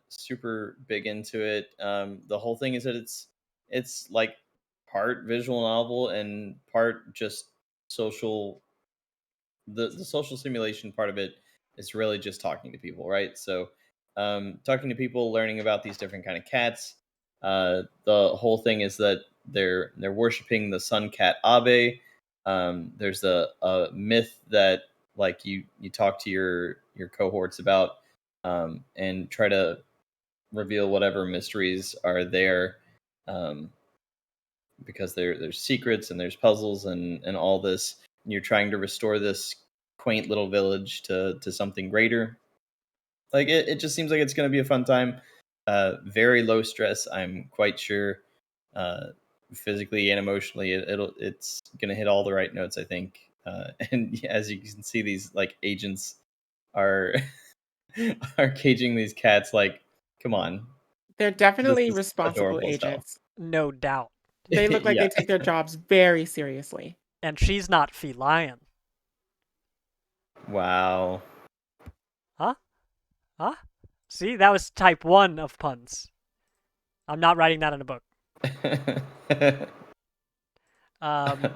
Speaker 2: Super big into it. The whole thing is that it's like part visual novel and part just social. The social simulation part of it is really just talking to people, right? So, talking to people, learning about these different kind of cats. The whole thing is that they're worshiping the sun cat Abe. There's a myth that like you talk to your cohorts about and try to reveal whatever mysteries are there um, because there's secrets and there's puzzles and all this. And you're trying to restore this quaint little village to something greater. Like it just seems like it's going to be a fun time. Very low stress. I'm quite sure. Uh, physically and emotionally, it's going to hit all the right notes. I think. And as you can see, these like agents are are caging these cats. Like, come on,
Speaker 3: They're
Speaker 2: this
Speaker 3: definitely
Speaker 2: is
Speaker 3: responsible
Speaker 2: adorable as hell.
Speaker 3: agents.
Speaker 1: No doubt.
Speaker 3: They look like
Speaker 2: Yeah.
Speaker 3: they take their jobs very seriously.
Speaker 1: And she's not feline.
Speaker 2: Wow.
Speaker 1: Huh? Huh? See, that was type 1 of puns. I'm not writing that in a book. Um,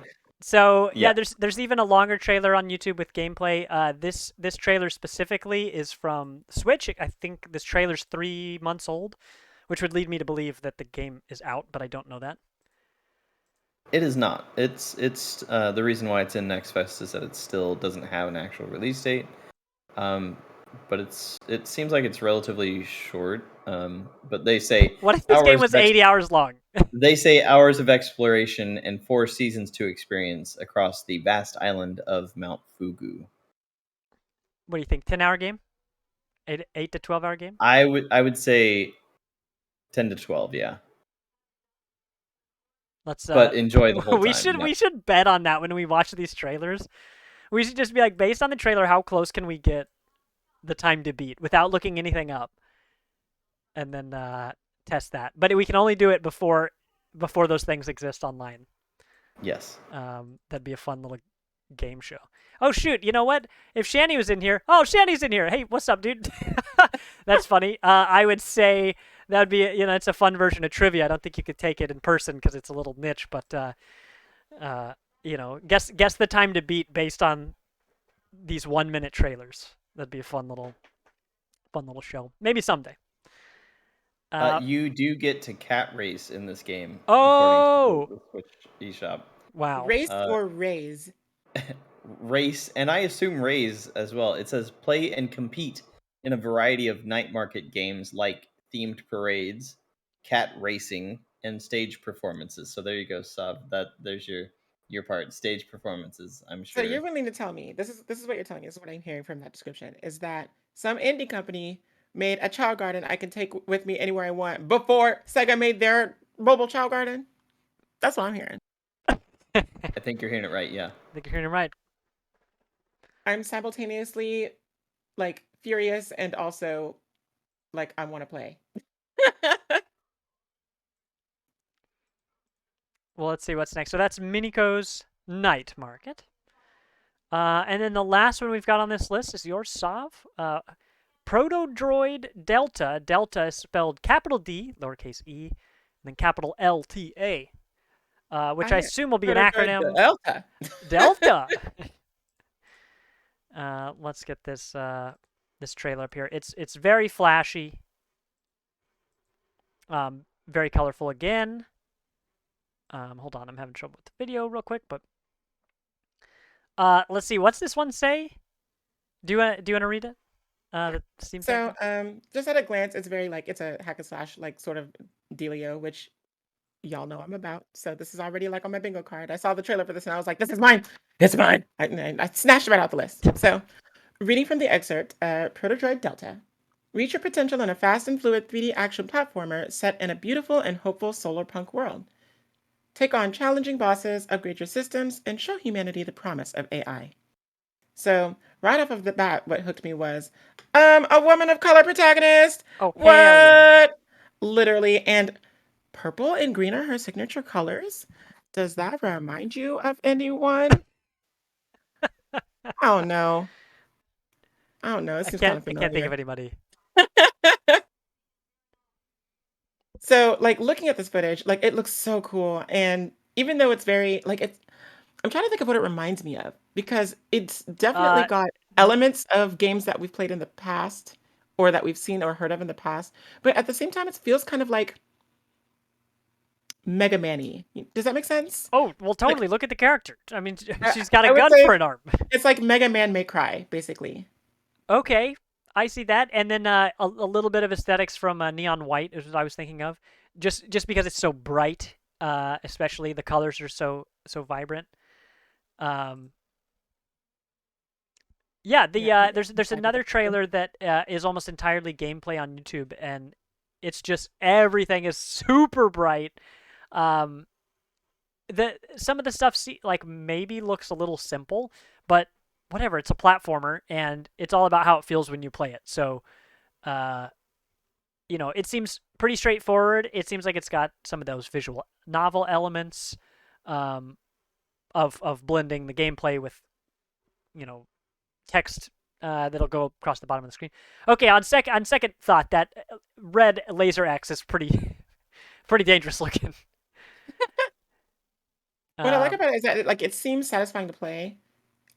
Speaker 1: so
Speaker 2: Yeah.
Speaker 1: yeah, there's even a longer trailer on YouTube with gameplay. This trailer specifically is from Switch. I think this trailer's 3 months old, which would lead me to believe that the game is out, but I don't know that.
Speaker 2: It is not. It's the reason why it's in Next Fest is that it still doesn't have an actual release date. Um, but it seems like it's relatively short. But they say
Speaker 1: What if this game was 80 hours long?
Speaker 2: they say hours of exploration and 4 seasons to experience across the vast island of Mount Fugu.
Speaker 1: What do you think? 10-hour game? 8 to 12-hour game?
Speaker 2: I would say 10 to 12, yeah.
Speaker 1: Let's
Speaker 2: But enjoy the whole
Speaker 1: we
Speaker 2: time.
Speaker 1: should
Speaker 2: Yeah.
Speaker 1: we should bet on that when we watch these trailers. We should just be like, based on the trailer, how close can we get the time to beat without looking anything up, and then test that. But we can only do it before those things exist online.
Speaker 2: Yes.
Speaker 1: That'd be a fun little game show. Oh shoot! You know what? If Shanny was in here, oh Shanny's in here. Hey, what's up, dude? That's funny. I would say that'd be it's a fun version of trivia. I don't think you could take it in person because it's a little niche, but guess the time to beat based on these 1-minute trailers. That'd be a fun little show. Maybe someday.
Speaker 2: You do get to cat race in this game,
Speaker 1: Oh!
Speaker 2: according to the Switch eShop.
Speaker 1: Wow.
Speaker 3: Race or raise?
Speaker 2: Race, and I assume raise as well. It says play and compete in a variety of night market games like themed parades, cat racing, and stage performances. So there you go, Sub. There's your part. Stage performances, I'm
Speaker 3: So
Speaker 2: sure.
Speaker 3: you're willing to tell me this is what you're telling me. This is what I'm hearing from that description is that some indie company made a child garden I can take with me anywhere I want before Sega made their mobile child garden. That's what I'm hearing.
Speaker 2: I think you're hearing it right, yeah.
Speaker 1: I think you're hearing it right.
Speaker 3: I'm simultaneously like furious and also like I want to play.
Speaker 1: Well, let's see what's next. So that's Miniko's Night Market. And then the last one we've got on this list is yours, Sav. Proto Droid Delta. Delta is spelled capital D, lowercase e, and then capital LTA, which I assume will be an acronym.
Speaker 3: Delta.
Speaker 1: Delta. Let's get this this trailer up here. It's very flashy. Very colorful again. Hold on, I'm having trouble with the video real quick, but let's see. What's this one say? Do you want to read it? The Steam
Speaker 3: So, just at a glance, it's very like it's a hack and slash like sort of dealio, which y'all know I'm about. So this is already like on my bingo card. I saw the trailer for this and I was like, "This is mine. It's mine." I snatched it right out the list. So, reading from the excerpt, Protodroid Delta. Reach your potential in a fast and fluid 3D action platformer set in a beautiful and hopeful solar punk world. Take on challenging bosses, upgrade your systems, and show humanity the promise of AI. So, right off of the bat, what hooked me was, a woman of color protagonist.
Speaker 1: Oh,
Speaker 3: what?
Speaker 1: Yeah.
Speaker 3: Literally, and purple and green are her signature colors. Does that remind you of anyone? I don't know. It seems kind of familiar.
Speaker 1: I can't think of anybody.
Speaker 3: So, like looking at this footage, like it looks so cool, and even though it's very like it's, I'm trying to think of what it reminds me of because it's definitely got elements of games that we've played in the past, or that we've seen or heard of in the past, but at the same time, it feels kind of like Mega Man-y. Does that make sense?
Speaker 1: Oh, well, totally. Look at the character. I mean, she's
Speaker 3: I
Speaker 1: got a
Speaker 3: would
Speaker 1: gun
Speaker 3: say
Speaker 1: for an arm.
Speaker 3: It's like Mega Man May Cry, basically.
Speaker 1: Okay, I see that, and then a little bit of aesthetics from Neon White is what I was thinking of, just because it's so bright, especially the colors are so vibrant. Yeah, there's another trailer that is almost entirely gameplay on YouTube, and it's just everything is super bright. Some of the stuff like maybe looks a little simple, but whatever. It's a platformer, and it's all about how it feels when you play it. So, it seems pretty straightforward. It seems like it's got some of those visual novel elements, of blending the gameplay with, text that'll go across the bottom of the screen. Okay, on second thought, that red laser X is pretty dangerous looking.
Speaker 3: What I like about it is that it seems satisfying to play.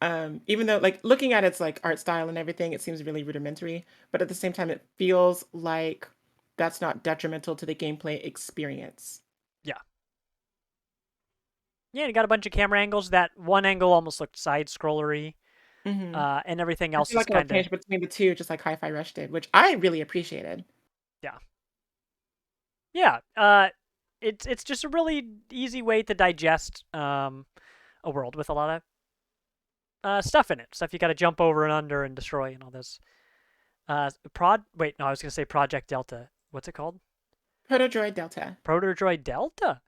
Speaker 3: Even though like looking at its like art style and everything, it seems really rudimentary, but at the same time, it feels like that's not detrimental to the gameplay experience.
Speaker 1: Yeah, you got a bunch of camera angles. That one angle almost looked side-scrollery.
Speaker 3: Mm-hmm.
Speaker 1: and everything
Speaker 3: I
Speaker 1: else
Speaker 3: feel
Speaker 1: is
Speaker 3: like it'll
Speaker 1: kind of
Speaker 3: change between the two, just like Hi-Fi Rush did, which I really appreciated.
Speaker 1: yeah. It's just a really easy way to digest a world with a lot of stuff in it, stuff you got to jump over and under and destroy and all this. Wait, no, I was gonna say Project Delta. What's it called?
Speaker 3: Proto-Droid Delta.
Speaker 1: Proto-Droid Delta.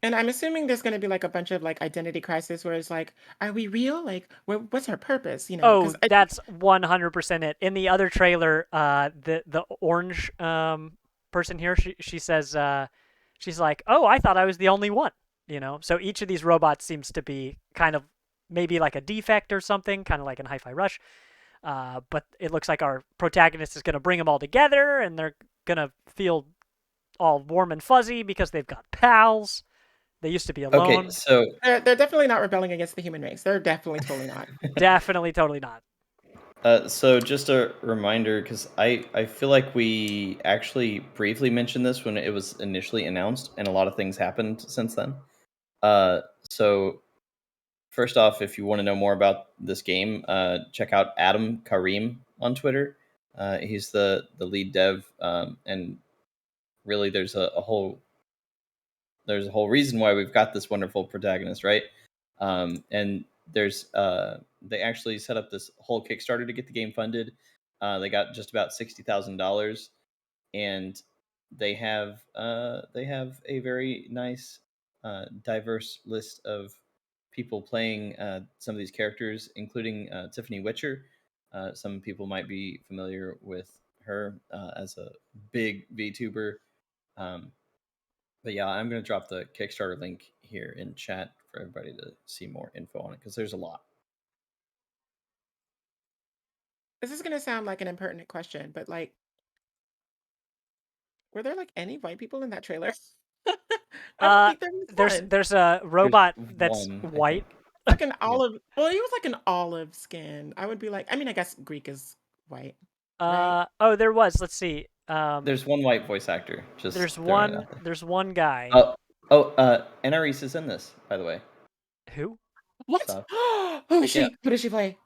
Speaker 3: And I'm assuming there's going to be like a bunch of like identity crisis where it's like, are we real? Like, what's our purpose? You know,
Speaker 1: Oh,
Speaker 3: because I think
Speaker 1: that's 100% it. In the other trailer, the orange person here, she says she's like, "Oh, I thought I was the only one." You know, so each of these robots seems to be kind of maybe like a defect or something, kind of like in Hi-Fi Rush. But it looks like our protagonist is going to bring them all together, and they're going to feel all warm and fuzzy because they've got pals. They used to be
Speaker 2: Okay,
Speaker 1: alone.
Speaker 2: so
Speaker 3: they're definitely not rebelling against the human race. They're definitely totally not.
Speaker 1: Definitely, totally not.
Speaker 2: so just a reminder, because I feel like we actually briefly mentioned this when it was initially announced, and a lot of things happened since then. So first off, if you want to know more about this game, check out Adam Karim on Twitter. He's the lead dev, and really there's a whole reason why we've got this wonderful protagonist, right? And there's they actually set up this whole Kickstarter to get the game funded. They got just about $60,000, and they have a very nice, diverse list of people playing some of these characters, including Tiffany Witcher. Some people might be familiar with her as a big VTuber. Um, but yeah, I'm going to drop the Kickstarter link here in chat for everybody to see more info on it, because there's a lot.
Speaker 3: This is going to sound like an impertinent question, but like, were there like any white people in that trailer? I don't
Speaker 1: Uh,
Speaker 3: think there was
Speaker 1: there's
Speaker 3: one.
Speaker 1: there's a
Speaker 2: There's
Speaker 1: robot that's
Speaker 2: one, I think.
Speaker 1: white.
Speaker 3: Like an
Speaker 2: Yeah.
Speaker 3: olive. Well, he was like an olive skin. I would be like, I mean, I guess Greek is white, right?
Speaker 1: Oh, there was. Let's see.
Speaker 2: There's one white voice actor. Just
Speaker 1: There's
Speaker 2: throwing it
Speaker 1: one.
Speaker 2: out there.
Speaker 1: There's one guy.
Speaker 2: Oh, NREs is in this, by the way.
Speaker 1: Who?
Speaker 3: What?
Speaker 2: So
Speaker 3: Who is
Speaker 2: yeah,
Speaker 3: she? Who does she play?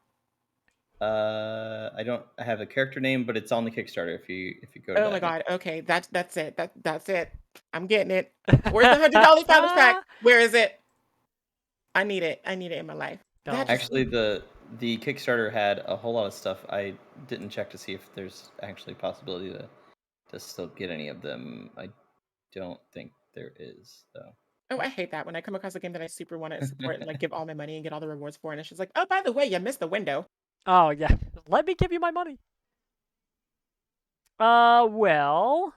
Speaker 2: I don't have a character name, but it's on the Kickstarter. If you go to
Speaker 3: Oh my
Speaker 2: that link.
Speaker 3: god. Okay, that's it. That's it. I'm getting it. Where's the $100 founders pack? Where is it? I need it. I need it in my life. That
Speaker 1: Oh.
Speaker 3: just
Speaker 2: Actually, the Kickstarter had a whole lot of stuff. I didn't check to see if there's actually a possibility to still get any of them. I don't think there is, though.
Speaker 3: oh, I hate that when I come across a game that I super want to support and like give all my money and get all the rewards for, and it's just like, oh, by the way, you missed the window.
Speaker 1: Oh yeah. Let me give you my money. Well,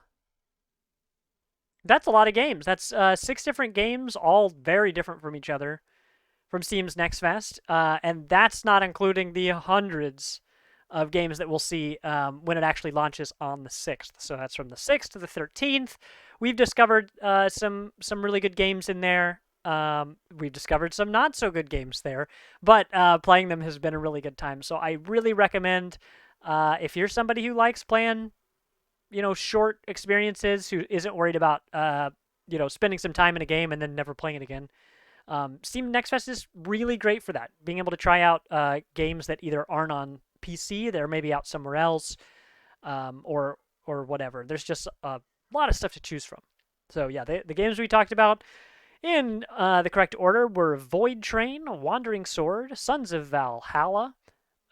Speaker 1: that's a lot of games. That's 6 different games, all very different from each other, from Steam's Next Fest, and that's not including the hundreds of games that we'll see when it actually launches on the 6th. So that's from the 6th to the 13th. We've discovered some really good games in there. We've discovered some not so good games there, but playing them has been a really good time. So I really recommend if you're somebody who likes playing, short experiences, who isn't worried about spending some time in a game and then never playing it again. Steam Next Fest is really great for that. Being able to try out games that either aren't on PC, they're maybe out somewhere else, or whatever. There's just a lot of stuff to choose from. So yeah, the games we talked about in the correct order were Void Train, Wandering Sword, Sons of Valhalla,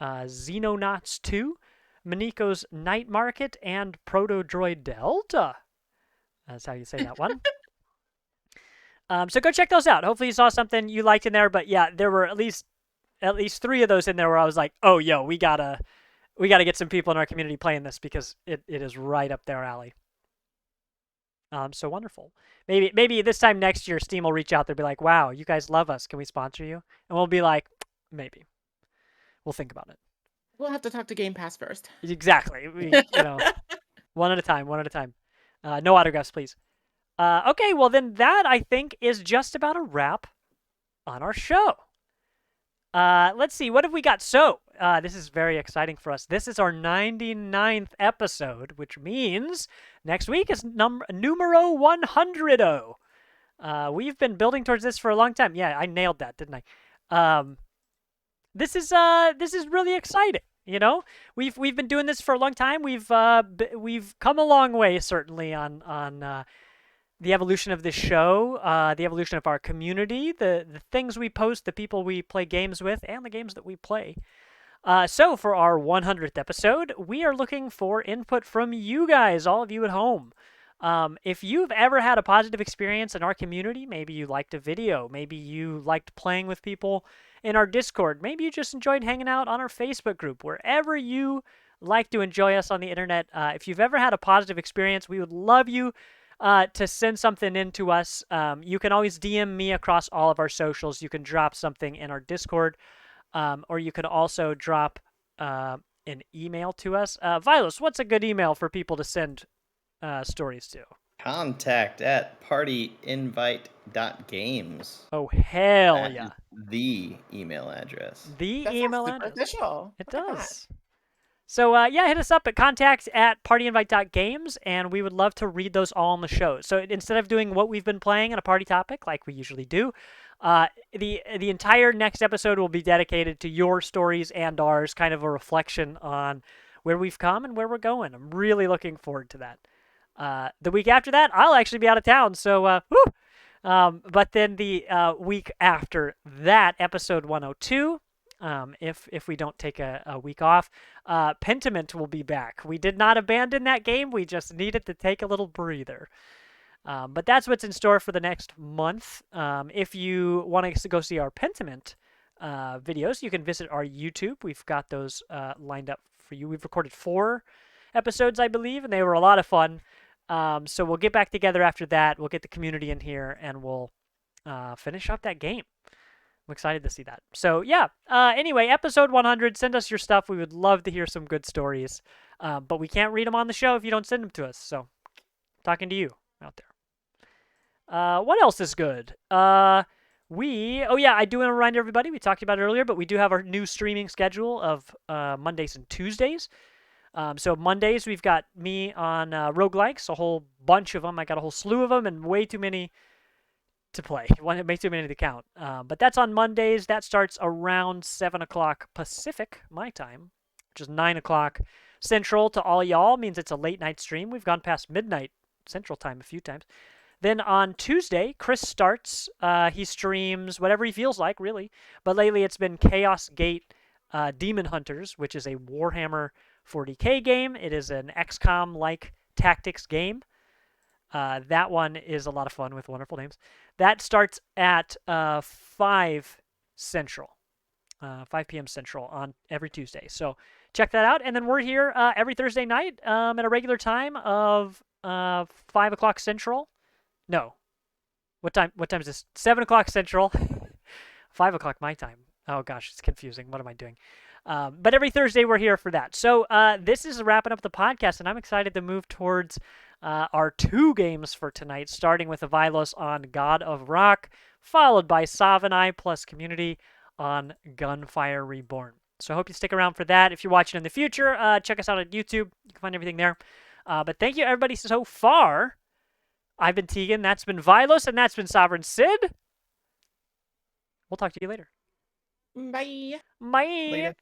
Speaker 1: Xenonauts 2, Miniko's Night Market, and Proto Droid Delta. That's how you say that one. So go check those out. Hopefully you saw something you liked in there. But yeah, there were at least 3 of those in there where I was like, oh, yo, we gotta get some people in our community playing this, because it is right up their alley. So wonderful. Maybe this time next year, Steam will reach out. They'll be like, wow, you guys love us. Can we sponsor you? And we'll be like, maybe. We'll think about it.
Speaker 3: We'll have to talk to Game Pass first.
Speaker 1: Exactly. One at a time. One at a time. No autographs, please. Okay, well then that, I think, is just about a wrap on our show. Let's see, what have we got? So, this is very exciting for us. This is our 99th episode, which means next week is numero 100. We've been building towards this for a long time. Yeah, I nailed that, didn't I? this is really exciting. You know, we've been doing this for a long time. We've come a long way, certainly, on the evolution of this show, the evolution of our community, the things we post, the people we play games with, and the games that we play. So for our 100th episode, we are looking for input from you guys, all of you at home. If you've ever had a positive experience in our community, maybe you liked a video, maybe you liked playing with people in our Discord, maybe you just enjoyed hanging out on our Facebook group, wherever you like to enjoy us on the internet. If you've ever had a positive experience, we would love you to send something in to us. You can always DM me across all of our socials. You can drop something in our Discord, or you can also drop an email to us. Vilos, what's a good email for people to send stories to?
Speaker 2: Contact at partyinvite.games.
Speaker 1: Oh, hell
Speaker 2: That
Speaker 1: yeah.
Speaker 2: is the email address.
Speaker 1: The
Speaker 3: That sounds
Speaker 1: email
Speaker 3: super
Speaker 1: address.
Speaker 3: official.
Speaker 1: It
Speaker 3: Look at that.
Speaker 1: does. So, yeah, hit us up at contact@partyinvite.games, and we would love to read those all on the show. So instead of doing what we've been playing on a party topic like we usually do, the entire next episode will be dedicated to your stories and ours, kind of a reflection on where we've come and where we're going. I'm really looking forward to that. The week after that, I'll actually be out of town, so woo! But then the week after that, episode 102, if we don't take a week off, Pentiment will be back. We did not abandon that game. We just needed to take a little breather. But that's what's in store for the next month. If you want to go see our Pentiment videos, you can visit our YouTube. We've got those lined up for you. We've recorded 4 episodes, I believe, and they were a lot of fun. So we'll get back together after that. We'll get the community in here, and we'll finish up that game. I'm excited to see that. So yeah. Anyway, episode 100. Send us your stuff. We would love to hear some good stories, but we can't read them on the show if you don't send them to us. So, talking to you out there. What else is good? Oh yeah, I do want to remind everybody. We talked about it earlier, but we do have our new streaming schedule of Mondays and Tuesdays. So Mondays, we've got me on roguelikes, a whole bunch of them. I got a whole slew of them and way too many to play. Way too many to count. But that's on Mondays. That starts around 7 o'clock Pacific, my time, which is 9 o'clock Central to all y'all. Means it's a late night stream. We've gone past midnight Central time a few times. Then on Tuesday, Chris starts. He streams whatever he feels like, really. But lately it's been Chaos Gate Demon Hunters, which is a Warhammer 40k game. It is an XCOM-like tactics game. That one is a lot of fun with wonderful names. That starts at 5 Central, 5 p.m. Central on every Tuesday. So check that out. And then we're here every Thursday night at a regular time of 5 o'clock Central. No. What time is this? 7 o'clock Central. 5 o'clock my time. Oh, gosh, it's confusing. What am I doing? But every Thursday we're here for that. So this is wrapping up the podcast, and I'm excited to move towards our 2 games for tonight, starting with Avilos on God of Rock, followed by Sav and I plus Community on Gunfire Reborn. So I hope you stick around for that. If you're watching in the future, check us out on YouTube. You can find everything there. But thank you, everybody, so far. I've been Tegan, that's been Vilos, and that's been Sovereign Sid. We'll talk to you later.
Speaker 3: Bye.
Speaker 1: Bye.
Speaker 2: Later.